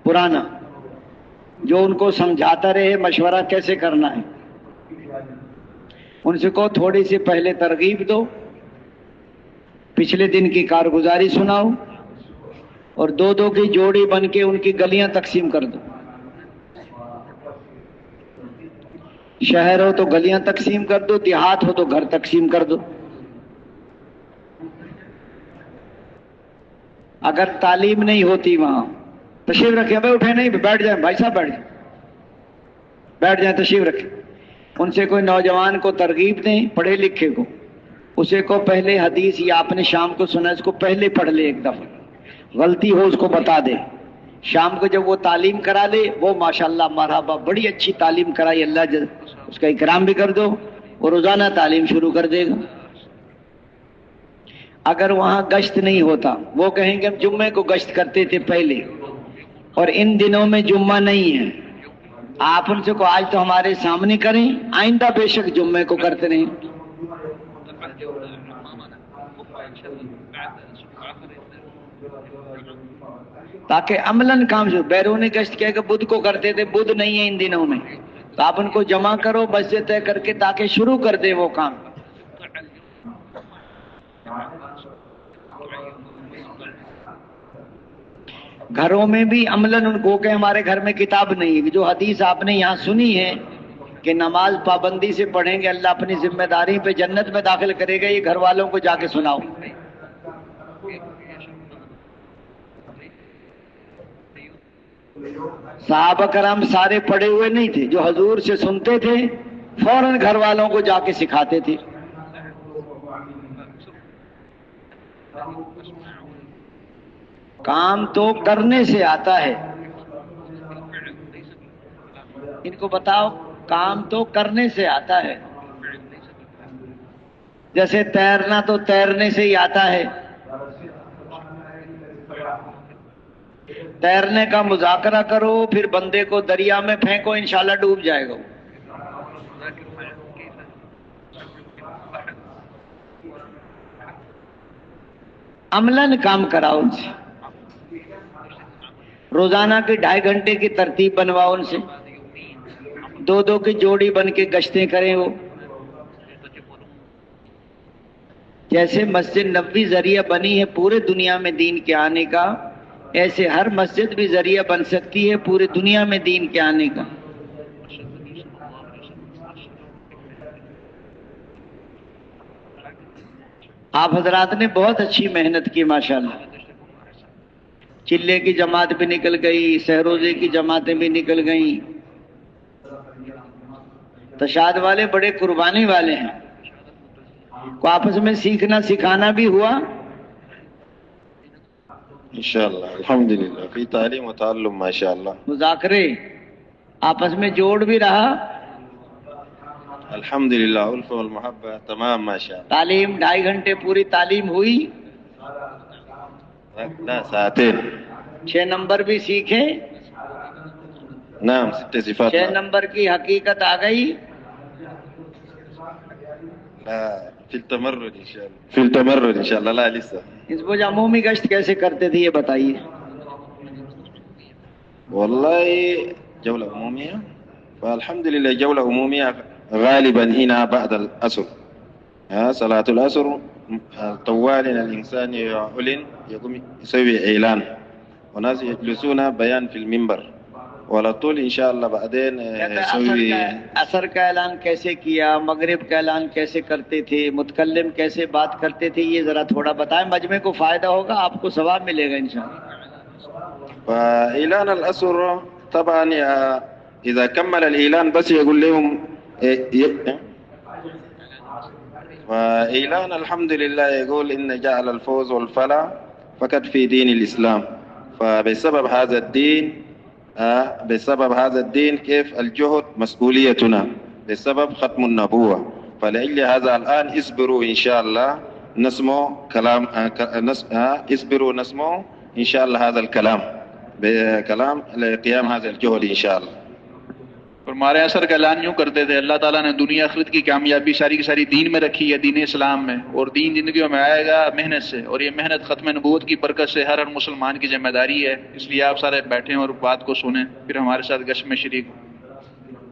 پرانا، جو ان کو سمجھاتا رہے مشورہ کیسے کرنا ہے. ان سے کو تھوڑی سی پہلے ترغیب دو، پچھلے دن کی کارگزاری سناؤ، اور 2 کی جوڑی بن کے ان کی گلیاں تقسیم کر دو. شہر ہو تو گلیاں تقسیم کر دو، دیہات ہو تو گھر تقسیم کر دو. اگر تعلیم نہیں ہوتی وہاں، تشریف رکھیں بھائی، اٹھے نہیں، بیٹھ جائیں بھائی صاحب، بیٹھ جائیں تشریف رکھیں. ان سے کوئی نوجوان کو ترغیب دیں، پڑھے لکھے کو، اسے کو پہلے حدیث یا آپ نے شام کو سنا اس کو پہلے پڑھ لے، ایک دفعہ غلطی ہو اس کو بتا دے. شام کو جب وہ تعلیم کرا لے، وہ ماشاءاللہ مرحبا بڑی اچھی تعلیم کرائی، اللہ اس کا اکرام بھی کر دو، وہ روزانہ تعلیم شروع کر دے گا۔ اگر وہاں گشت نہیں ہوتا، وہ کہیں گے ہم جمعے کو گشت کرتے تھے پہلے اور ان دنوں میں جمعہ نہیں ہے، آپ ان سے کو آج تو ہمارے سامنے کریں، آئندہ بے شک جمعے کو کرتے رہیں، تاکہ عملاً کام شروع۔ بیرونی گشت کہہ کہ بدھ کو کرتے تھے، بدھ نہیں ہے ان دنوں میں، تو آپ ان کو جمع کرو مسجد طے کر کے تاکہ شروع کر دے وہ کام۔ گھروں میں بھی عملاً ان کو کہ ہمارے گھر میں کتاب نہیں ہے، جو حدیث آپ نے یہاں سنی ہے کہ نماز پابندی سے پڑھیں گے اللہ اپنی ذمہ داری پہ جنت میں داخل کرے گا، یہ گھر والوں کو جا کے سناؤ۔ صحابہ کرام سارے پڑھے ہوئے نہیں تھے، جو حضور سے سنتے تھے فوراً گھر والوں کو جا کے سکھاتے تھے۔ کام تو کرنے سے آتا ہے، ان کو بتاؤ کام تو کرنے سے آتا ہے، جیسے تیرنا تو تیرنے سے ہی آتا ہے، تیرنے کا مذاکرہ کرو پھر بندے کو دریا میں پھینکو انشاءاللہ ڈوب جائے گا۔ عملاً کام کراؤ ان سے، روزانہ کی 2.5 گھنٹے کی ترتیب بنواؤ ان سے، 2 کی جوڑی بن کے گشتیں کریں وہ۔ جیسے مسجد نبوی ذریعہ بنی ہے پورے دنیا میں دین کے آنے کا، ایسے ہر مسجد بھی ذریعہ بن سکتی ہے پوری دنیا میں دین کے آنے کا۔ آپ حضرات نے بہت اچھی محنت کی ماشاءاللہ، چلے کی جماعت بھی نکل گئی، سہروزے کی جماعتیں بھی نکل گئیں، تشاد والے بڑے قربانی والے ہیں، کو آپس میں سیکھنا سکھانا بھی ہوا انشاءاللہ الحمدللہ، فی تعلیم و تعلم ماشاءاللہ، مذاکرے آپس میں جوڑ بھی رہا، الحمدللہ الف والمحبہ تمام ماشاءاللہ۔ تعلیم 2.5 گھنٹے پوری تعلیم ہوئی، لا ساعتين 6 نمبر بھی سیکھے، نعم 6 صفات 6 نمبر کی حقیقت آ گئی، لا في التمرد ان شاء الله، في التمرد ان شاء الله، لا لسه۔ اس کو عمومی گشت کیسے کرتے تھے یہ بتائیے؟ والله جولة عمومية، فالحمد لله جولة عمومية غالبا هنا بعد العصر، صلاة العصر طوال الإنسان يعلن يقوم يسوي إعلان وناس يجلسون بيان في المنبر، ولا طول إن شاء الله بعدين يسوي عصر کا اعلان کیسے کیا، مغرب کا اعلان کیسے کرتے تھے، متکلم کیسے بات کرتے تھے، یہ ذرا تھوڑا بتائیں، مجمع کو فائدہ ہوگا، آپ کو ثواب ملے گا انشاءاللہ۔ فإعلان العصر طبعا إذا كمل الإعلان بس يقول لهم وإعلان الحمد لله يقول إن جعل الفوز والفلاح فقط في دين الإسلام، فبسبب هذا الدين بسبب هذا الدين كيف الجهد مسؤوليتنا بسبب ختم النبوة، فلأجل هذا الآن اصبروا إن شاء الله نسمع كلام اصبروا نسمع إن شاء الله هذا الكلام بكلام لقيام هذا الجهد إن شاء الله۔ اور ہمارے اثر کا اعلان یوں کرتے تھے، اللہ تعالیٰ نے دنیا آخرت کی کامیابی ساری کی ساری دین میں رکھی ہے، دین اسلام میں، اور دین زندگیوں میں آئے گا محنت سے، اور یہ محنت ختم نبوت کی برکت سے ہر مسلمان کی ذمہ داری ہے، اس لیے آپ سارے بیٹھیں اور بات کو سنیں، پھر ہمارے ساتھ گشت میں شریک ہوں۔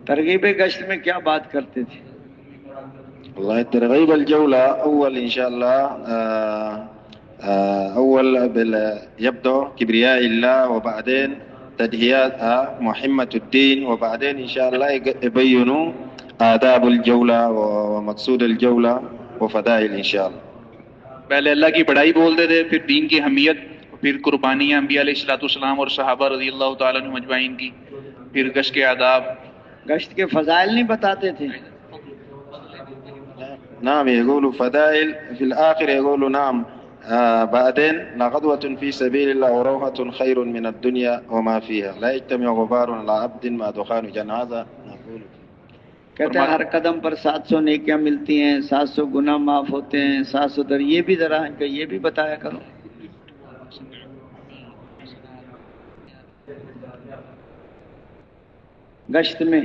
ترغیب گشت میں کیا بات کرتے تھے؟ والله ترغيب الجولة أول إن شاء الله أول يبدو كبرياء الله، وبعدين تدهيات محمة الدين، وبعدين إن شاء الله يبينوا آداب الجولة ومقصود الجولة وفضائل إن شاء الله۔ پہلے اللہ کی بڑائی بولتے تھے، پھر دین کی اہمیت، پھر قربانیاں انبیاء علیہ الصلوۃ والسلام اور صحابہ رضی اللہ تعالیٰ عنہم اجمعین کی، پھر گشت کے آداب۔ گشت کے فضائل نہیں بتاتے تھے؟ نعم يقولوا فضائل في الآخر، يقولوا نعم بعدين لغدوة في سبيل الله وروحة خير من الدنيا وما فيها، لا يجتمع غبار على عبد مع دخان جنازة، نقول کہتے ہیں ہر قدم پر 700 نیکیاں ملتی ہیں، 700 گناہ معاف ہوتے ہیں، 700 در. یہ بھی ذرا ان کا یہ بھی بتایا کرو. گشت میں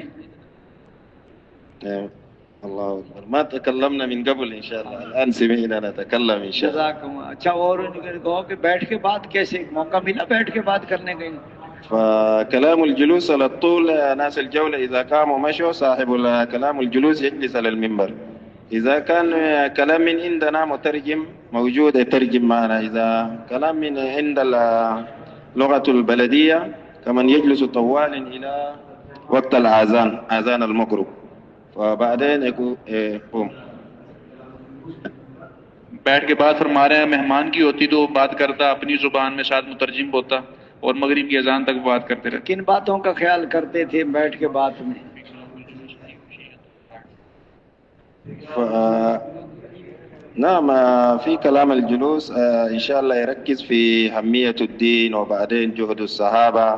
اللہ اکبر ما تکلمنا من قبل ان شاء اللہ الان سمعنا نتکلم ان شاء اللہ. جزاکم. اچھا، اور ان کو کہو کہ بیٹھ کے بات کیسے موقع ملا بیٹھ کے بات کرنے کا؟ فكلام الجلوس على الطول ناس الجولة إذا قاموا مشوا صاحب كلام الجلوس يجلس على المنبر. إذا كان كلام من عندنا مترجم موجود يترجم معنا. إذا كلام من عند اللغة البلدية كمن يجلس طوالا إلى وقت الآذان، آذان المغرب، وبعدين يقوم. بیٹھ کے بات فرما رہے ہیں مہمان کی ہوتی تو بات کرتا اپنی زبان میں، ساتھ مترجم ہوتا اور مغرب کی اذان تک بات کرتے رہتے. کن باتوں کا خیال کرتے تھے بیٹھ کے بات میں؟ نعم في كلام الجلوس إن شاء الله يركز في أهمية الدين، وبعدين جهد الصحابة،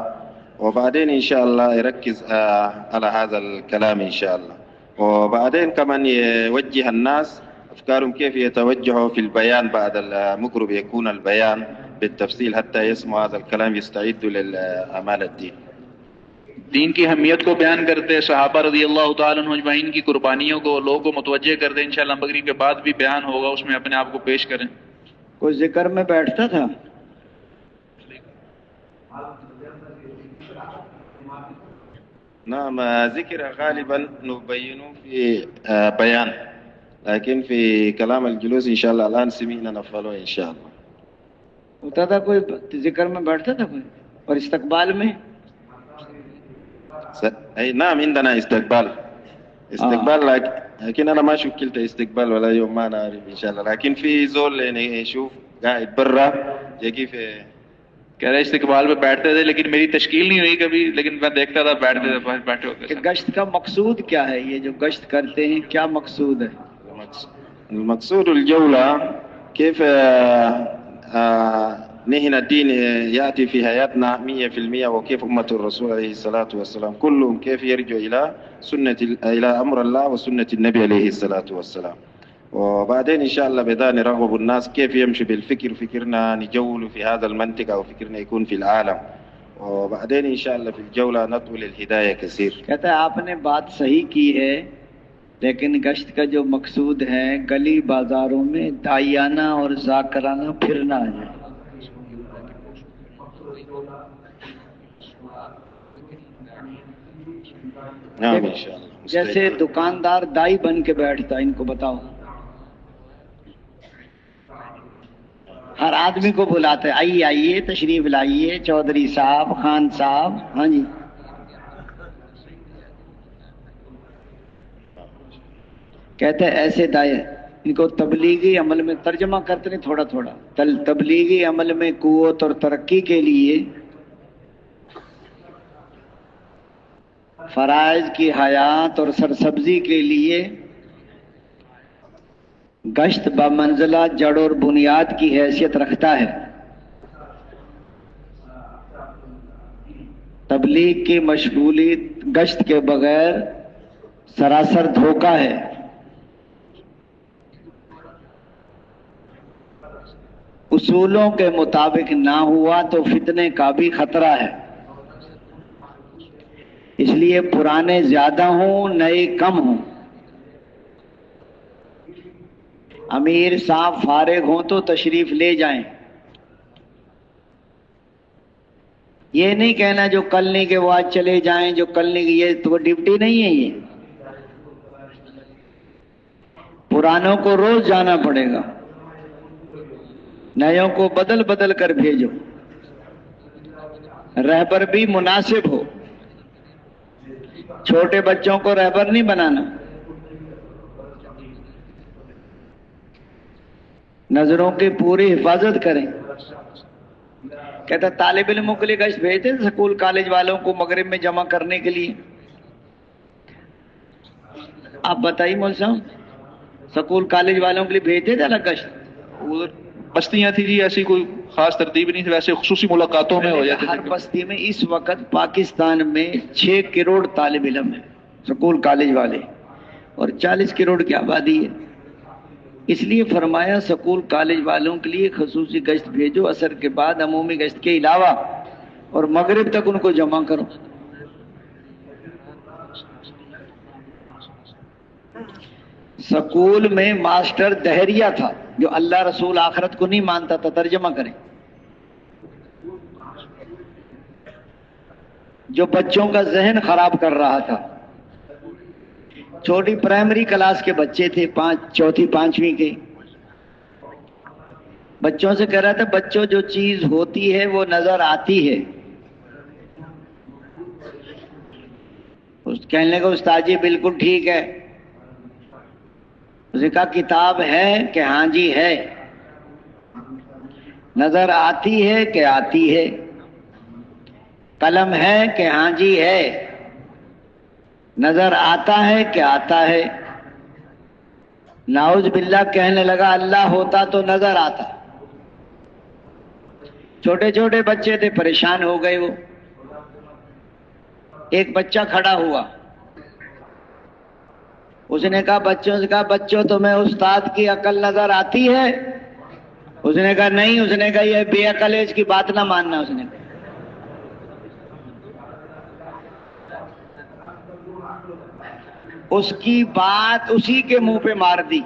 وبعدين إن شاء الله يركز على هذا الكلام إن شاء الله، وبعدين كمان يوجه الناس أفكارهم كيف يتوجهوا في البيان بعد المغرب، يكون البيان بالتفصيل حتى يسمعوا هذا الكلام يستعدوا للأعمال الدين. دین کی اہمیت کو بیان کرتے، صحابہ رضی اللہ تعالیٰ عنہ اجمعین کی قربانیوں کو لوگوں کو متوجہ کرتے. انشاءاللہ مغرب کے بعد بھی بیان ہوگا، اس میں اپنے آپ کو پیش کریں. کوئی ذکر میں بیٹھتا تھا؟ نعم ذكر غالبا نبين في بيان، لكن في كلام الجلوس إن شاء الله الآن سمعنا نفعله إن شاء الله. ہوتا تھا کوئی ذکر میں بیٹھتا تھا کوئی؟ اور استقبال میں؟ أي نعم عندنا استقبال لكن أنا ما شكلت استقبال ولا يوم ما نعرف إن شاء الله، لكن في زول يعني يشوف قاعد برا يجي في. کہہ رہے استقبال پہ بیٹھتے تھے لیکن میری تشکیل نہیں ہوئی کبھی، لیکن میں دیکھتا تھا بیٹھتے تھے بیٹھے ہوتے. گشت کا مقصود کیا ہے؟ یہ جو گشت کرتے ہیں کیا مقصود ہے؟ المقصود الجولة كيف نحن الدين يأتي في حياتنا 100%، وكيف أمة الرسول عليه الصلاة والسلام كلهم كيف يرجع إلى أمر الله وسنة النبي عليه الصلاة والسلام. وبعدين إن شاء الله بدأ نرغب الناس كيف يمشي بالفكر، فكرنا نجول في هذا المنطقة وفكرنا يكون في العالم، وبعدين إن شاء الله في الجولة نطول الهداية كثير. کہتا ہے آپ نے بات صحیح کی ہے، لیکن گشت کا جو مقصود ہے گلی بازاروں میں داعیانہ اور ذاکرانہ پھرنا ہے. جیسے دکاندار دائی بن کے بیٹھتا، ان کو بتاؤ، ہر آدمی کو بلاتے، آئیے آئیے تشریف لائیے، چودھری صاحب، خان صاحب، ہاں جی. کہتے ہیں ایسے دائیں ان کو تبلیغی عمل میں ترجمہ کرتے ہیں تھوڑا تھوڑا. تبلیغی عمل میں قوت اور ترقی کے لیے، فرائض کی حیات اور سرسبزی کے لیے گشت بمنزلہ جڑ اور بنیاد کی حیثیت رکھتا ہے. تبلیغ کی مشغولیت گشت کے بغیر سراسر دھوکہ ہے. اصولوں کے مطابق نہ ہوا تو فتنے کا بھی خطرہ ہے. اس لیے پرانے زیادہ ہوں نئے کم ہوں. امیر صاحب فارغ ہوں تو تشریف لے جائیں. یہ نہیں کہنا جو کل نہیں کہ وہ آج چلے جائیں، جو کل نہیں کہ یہ تو ڈیوٹی نہیں ہے. یہ پرانوں کو روز جانا پڑے گا، نئیوں کو بدل بدل کر بھیجو. رہبر بھی مناسب ہو، چھوٹے بچوں کو رہبر نہیں بنانا. نظروں کی پوری حفاظت کریں. کہتا طالب علموں کے لیے گشت بھیجتے تھے سکول کالج والوں کو مغرب میں جمع کرنے کے لیے. آپ بتائیے مول صاحب، سکول کالج والوں کے لیے بھیجتے تھے الگ گشت؟ بستیاں تھی جی، ایسی کوئی خاص ترتیب نہیں تھی، ویسے خصوصی ملاقاتوں میں ہو جاتے تھے. ہر بستی میں اس وقت پاکستان میں 6 کروڑ طالب علم ہیں، سکول کالج والے. اور 40 کروڑ کی آبادی ہے. اس لیے فرمایا سکول کالج والوں کے لیے خصوصی گشت بھیجو عصر کے بعد عمومی گشت کے علاوہ، اور مغرب تک ان کو جمع کرو. سکول میں ماسٹر دہریہ تھا جو اللہ رسول آخرت کو نہیں مانتا تھا. ترجمہ کریں. جو بچوں کا ذہن خراب کر رہا تھا. چھوٹی پرائمری کلاس کے بچے تھے، چوتھی پانچویں کے. بچوں سے کہہ رہا تھا بچوں جو چیز ہوتی ہے وہ نظر آتی ہے. کہنے لگا استاد جی بالکل ٹھیک ہے. اس نے کہا کتاب ہے کہ ہاں جی ہے. نظر آتی ہے کہ آتی ہے. قلم ہے کہ ہاں جی ہے. نظر آتا ہے کہ آتا ہے. نعوذ باللہ کہنے لگا اللہ ہوتا تو نظر آتا. چھوٹے چھوٹے بچے تھے، پریشان ہو گئے. وہ ایک بچہ کھڑا ہوا، اس نے کہا بچوں سے کہا بچوں تمہیں استاد کی عقل نظر آتی ہے؟ اس نے کہا نہیں. اس نے کہا یہ بے عقل ہے، اس کی بات نہ ماننا. اس نے کہا اس کی بات اسی کے منہ پہ مار دی.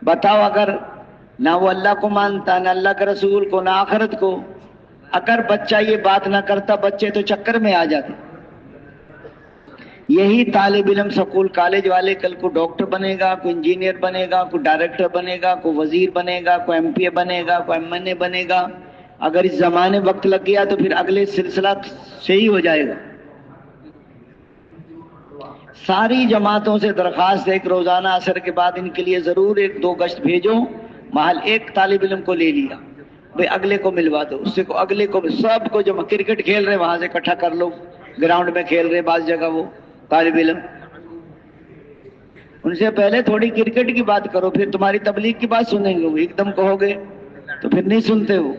بتاؤ اگر نہ وہ اللہ کو مانتا، نہ اللہ کے رسول کو، نہ آخرت کو، اگر بچہ یہ بات نہ کرتا بچے تو چکر میں آ جاتے. یہی طالب علم سکول کالج والے کل کو ڈاکٹر بنے گا، کوئی انجینئر بنے گا، کوئی ڈائریکٹر بنے گا، کوئی وزیر بنے گا، کوئی ایم پی اے بنے گا، کوئی ایم این اے بنے گا. اگر اس زمانے وقت لگ گیا تو پھر اگلے سلسلہ صحیح ہو جائے گا. ساری جماعتوں سے درخواست ہے کہ روزانہ عصر کے بعد ان کے لیے ضرور 1-2 گشت بھیجو. محل ایک طالب علم کو لے لیا، بھئی اگلے کو ملوا دو، اس سے کو اگلے کو، سب کو جمع. کرکٹ کھیل رہے وہاں سے اکٹھا کر لو، گراؤنڈ میں کھیل رہے بعض جگہ وہ طالب علم، ان سے پہلے تھوڑی کرکٹ کی بات کرو، پھر تمہاری تبلیغ کی بات سنیں گے. وہ ایک دم کہو گے تو پھر نہیں سنتے ہو.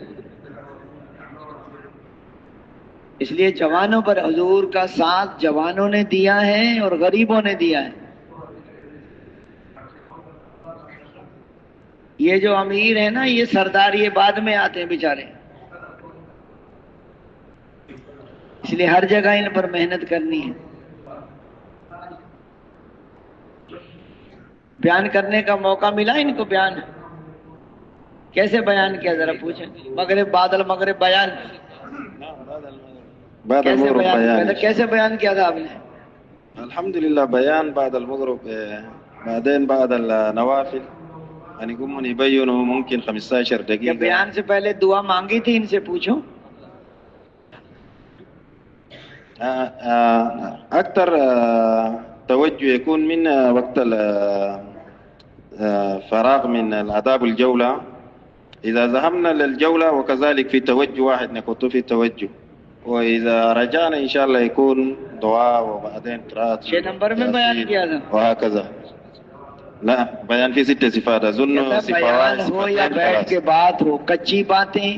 اس لیے جوانوں پر حضور کا ساتھ جوانوں نے دیا ہے اور غریبوں نے دیا ہے. یہ جو امیر ہے نا، یہ سردار، یہ بعد میں آتے ہیں بیچارے. اس لیے ہر جگہ ان پر محنت کرنی ہے. بیان کرنے کا موقع ملا ان کو. بیان کیسے بیان کیا ذرا پوچھیں. مغرب بادل مغرب بیان کیسے بیان کیا تھا آپ نے؟ الحمدللہ بیان بعد المغرب بعدين بعد النوافل يعني يقومون يبينوا ممكن 15 دقيقة. بیان سے پہلے دعا مانگی تھی ان سے پوچھو. أكثر توجه يكون من وقت الفراغ من الآداب الجولة. إذا ذهبنا للجولة وكذلك في توجه واحد نكون في توجه، وإذا رجعنا إن شاء الله يكون دعاء وبعدين قراءة 6 نمبر میں بیان کیا تھا وهكذا. لا بیان في 6 صفات أظن بیان ہو یا بیٹھ کے بات ہو، کچی باتیں،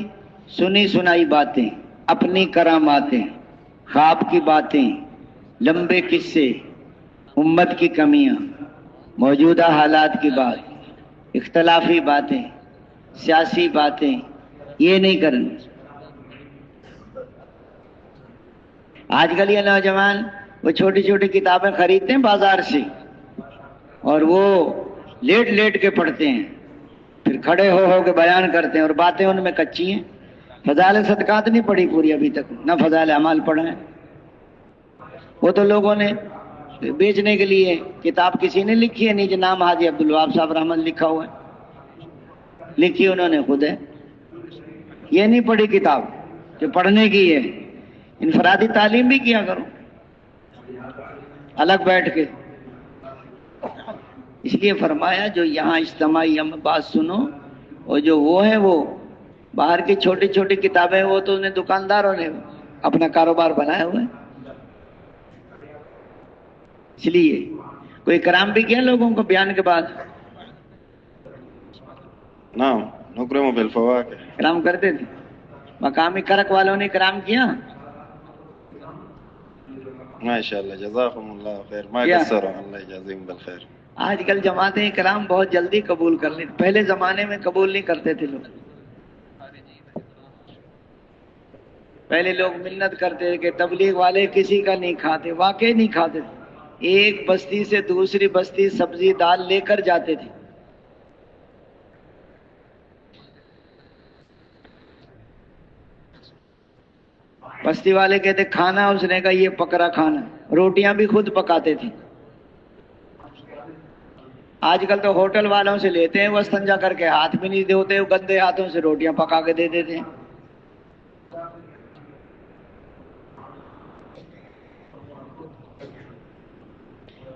سنی سنائی باتیں، اپنی کراماتیں، خواب کی باتیں، لمبے قصے، امت کی کمیاں، موجودہ حالات کی بات، اختلافی باتیں، سیاسی باتیں، یہ نہیں کرنی. آج کل یہ نوجوان وہ چھوٹی چھوٹی کتابیں خریدتے ہیں بازار سے اور وہ لیٹ لیٹ کے پڑھتے ہیں، پھر کھڑے ہو کے بیان کرتے ہیں اور باتیں ان میں کچی ہیں. فضائل صدقات نہیں پڑھی پوری ابھی تک، نہ فضائل اعمال پڑھا ہے. وہ تو لوگوں نے بیچنے کے لیے کتاب کسی نے لکھی ہے، نیچے نام حاجی عبدالوہاب صاحب رحمت لکھا ہوا ہے، لکھی انہوں نے خود ہے. یہ نہیں پڑھی کتاب جو پڑھنے کی ہے. انفرادی تعلیم بھی کیا کرو الگ بیٹھ کے. اس لیے فرمایا جو یہاں اجتماعی بات سنو، اور جو وہ ہیں وہ باہر کی چھوٹی چھوٹی کتابیں، وہ تو انہیں دکانداروں نے اپنا کاروبار بنایا ہوا ہے. اس لیے کوئی کرام بھی کیا لوگوں کو بیان کے بعد؟ نعم نکرم بالفواکہ. کرام کرتے تھے. مقامی کرک والوں نے کرام کیا. ما شاء الله جزاكم الله خير ما کیا؟ قصروا الله يجازيهم بالخير. آج کل جماعتیں کرام بہت جلدی قبول کر لیں، پہلے زمانے میں قبول نہیں کرتے تھے لوگ. پہلے لوگ منت کرتے تھے کہ تبلیغ والے کسی کا نہیں کھاتے، واقعی نہیں کھاتے تھے. ایک بستی سے دوسری بستی سبزی دال لے کر جاتے تھے. بستی والے کہتے کھانا، اس نے کہا یہ پکڑا کھانا. روٹیاں بھی خود پکاتے تھے. آج کل تو ہوٹل والوں سے لیتے ہیں، وہ استنجا کر کے ہاتھ بھی نہیں دھوتے، وہ گندے ہاتھوں سے روٹیاں پکا کے دے دیتے ہیں.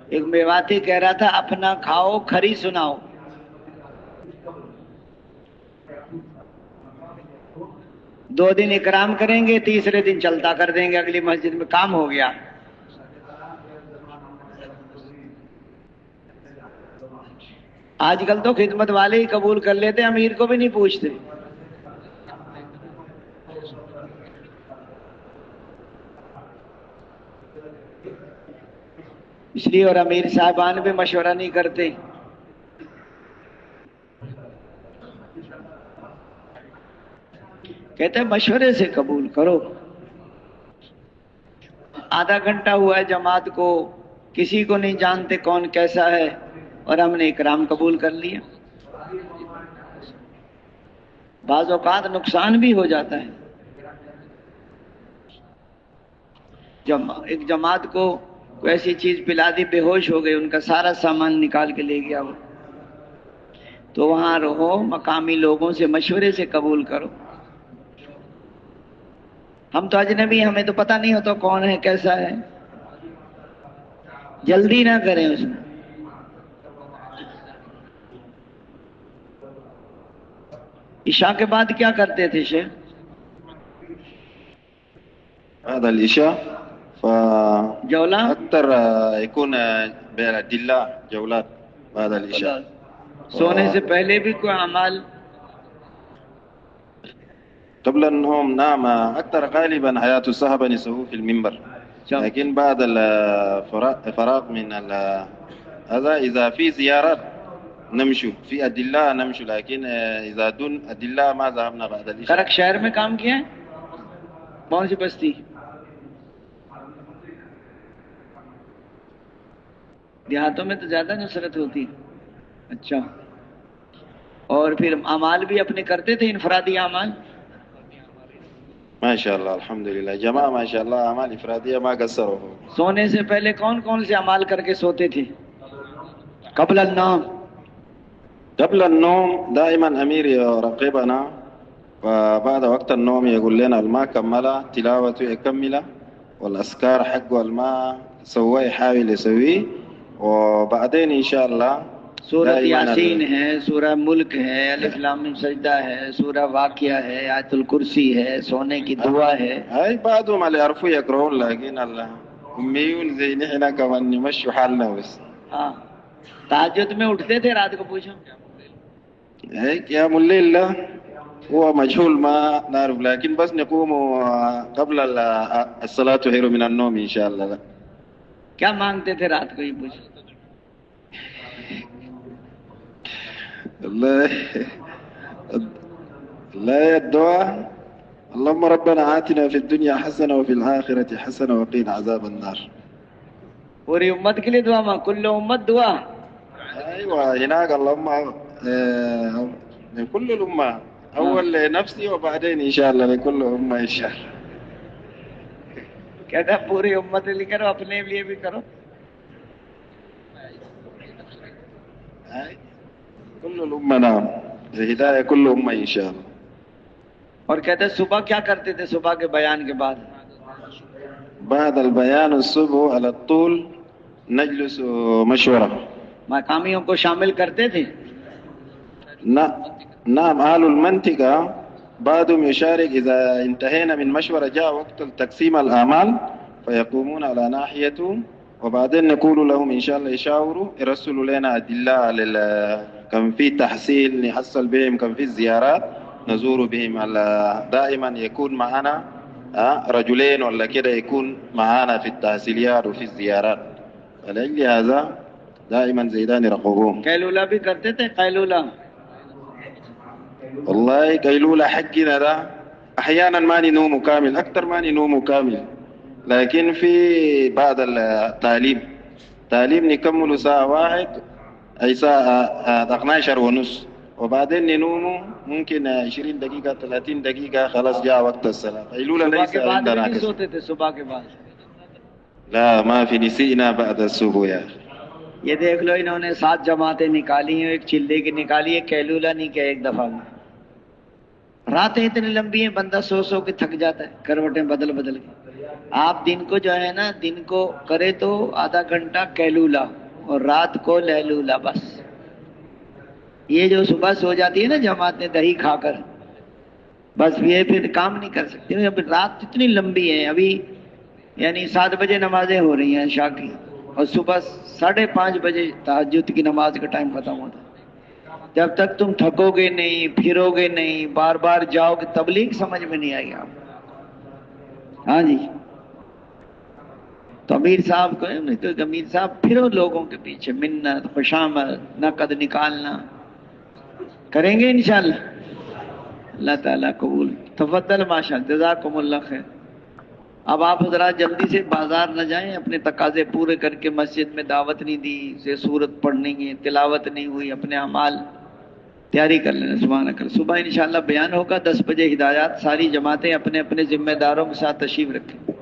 ایک میواتی کہہ رہا تھا اپنا کھاؤ کھری سناؤ. دو دن اکرام کریں گے، تیسرے دن چلتا کر دیں گے اگلی مسجد میں، کام ہو گیا. آج کل تو خدمت والے ہی قبول کر لیتے، امیر کو بھی نہیں پوچھتے. اس لیے اور امیر صاحبان بھی مشورہ نہیں کرتے. کہتے ہیں مشورے سے قبول کرو. آدھا گھنٹہ ہوا ہے جماعت کو، کسی کو نہیں جانتے کون کیسا ہے، اور ہم نے اکرام قبول کر لیا. بعض اوقات نقصان بھی ہو جاتا ہے. ایک جماعت کو کوئی ایسی چیز پلا دی، بے ہوش ہو گئے، ان کا سارا سامان نکال کے لے گیا وہ. تو وہاں رہو، مقامی لوگوں سے مشورے سے قبول کرو. ہم تو اجنبی، ہمیں تو پتہ نہیں ہوتا کون ہے کیسا ہے. جلدی نہ کریں اس میں. عشاء کے بعد کیا کرتے تھے شیخ؟ بعد العشاء جولہ أكثر يكون بالأدلة جولات بعد العشاء. سونے سے پہلے بھی کوئی اعمال؟ قبل النوم نعم أكثر غالبا حياة الصحابة يسووه في المنبر، لكن بعد الفراغ من هذا إذا في زيارات نمشوا، في أدلة نمشوا، لكن إذا دون أدلة ما ذهبنا بعد العشاء. کرک شہر میں کام کیا ہے؟ کون سی بستی؟ دیہاتوں میں تو زیادہ نصرت ہوتی. اچھا، اور پھر اعمال بھی اپنے کرتے تھے، انفرادی اعمال؟ ما شاء الله الحمد لله جماعة ما شاء الله أعمال إفرادية ما قصروا. سونے سے پہلے کون کون سے اعمال کر کے سوتے تھے؟ قبل النوم. قبل النوم دائما أمير يراقبنا، وبعد وقت النوم يقول لنا الماء كملة تلاوته يكملها، والأذكار حقه الماء سواه يحاول يسويه، وبعدين إن شاء الله سورہ یاسین ہے، سورہ ملک ہے، الف لام میم سجدہ ہے، سورہ واقعہ ہے، آیت الکرسی ہے، سونے کی دعا ہے. هاي بعضهم اللي يعرفوا يقرؤون، لكن الأميون زي نحن كمان نمشوا حالنا بس. ہاں، تہجد میں اٹھتے تھے رات کو؟ پوچھو. هي قيام الليل هو مجهول ما نعرف، لكن بس نقوم قبل الصلاة خير من النوم إن شاء الله. کیا مانگتے تھے رات کو؟ یہ پوچھو. لا الدعاء اللهم ربنا آتنا في الدنيا حسنة وفي الآخرة حسنة وقنا عذاب النار. پوری امت کے لیے دعا ماں، کل امت دعا. أيوة هناك اللهم لكل الأمة، أول لنفسي وبعدين إن شاء الله لكل أمة إن شاء الله. کہتا پوری امت لیے کرو، اپنے لیے بھی کرو. كل الأمة نعم، هداية كل أمة إن شاء الله. اور کہتے صبح کیا کرتے تھے؟ صبح کے بیان کے بعد بعد البيان الصبح على الطول نجلس مشورة. مقامیوں کو شامل کرتے تھے؟ نعم أهل المنطقة بعضهم يشارك. إذا انتهينا من مشورة جاء وقت تقسيم الأعمال فيقومون على ناحيتهم، وبعدين نقول لهم إن شاء الله يشاوروا يرسلوا لنا أدلة كم في تحصيل نحصل بهم، كم في زيارات نزور بهم. دائما يكون معنا رجلين ولا كده يكون معانا في التحصيليات وفي الزيارات. فلأجل هذا دائما زيدان يرقبوهم. قیلولہ بھی کرتے تھے؟ قیلولہ والله قيلولة حقنا ده أحيانا ما ننوم كامل، أكثر ما ننوم كامل، لكن في بعض التعليم نكمل ساعة واحد أي ساعة 12 ونص، وبعدين ننوم ممكن 20 دقيقة 30 دقيقة، خلاص جاء وقت الصلاة. قيلولة ليس عندنا نہیں سوتے تھے صبح کے بعد؟ لا ما في نسينا بعد الصبح يا أخي. یہ دیکھ لو انہوں نے 7 جماعتیں نکالی ہیں، ایک چلے کی نکالی ہے، قیلولہ نہیں کیا ایک دفعہ میں. راتیں اتنی لمبی ہیں بندہ سو کے تھک جاتا ہے، کروٹیں بدل کے. آپ دن کو جو ہے نا دن کو کرے تو آدھا گھنٹہ قیلولہ اور رات کو لیلولہ بس. یہ جو صبح سو جاتی ہے نا جماعتیں دہی کھا کر، بس یہ پھر کام نہیں کر سکتے. اب رات اتنی لمبی ہے، ابھی یعنی 7 بجے نمازیں ہو رہی ہیں عشاء کی، اور صبح 5:30 بجے تہجد کی نماز کا ٹائم ختم ہوتا ہے. جب تک تم تھکو گے نہیں، پھرو گے نہیں، بار بار جاؤ گے، تبلیغ سمجھ میں نہیں آئے گی آپ. ہاں جی، تو امیر صاحب کو نہیں تو امیر صاحب پھرو لوگوں کے پیچھے، منت، خوشامد، نقد نکالنا کریں گے انشاءاللہ. اللہ تعالیٰ قبول. تفضل ماشاءاللہ، جزاکم اللہ خیر. اب آپ حضرات جلدی سے بازار نہ جائیں، اپنے تقاضے پورے کر کے. مسجد میں دعوت نہیں دی، سے سورت پڑھنی ہے، تلاوت نہیں ہوئی، اپنے اعمال تیاری کر لینا. سبحانک. صبح انشاءاللہ بیان ہوگا 10 بجے ہدایات. ساری جماعتیں اپنے اپنے ذمہ داروں کے ساتھ تشریف رکھیں.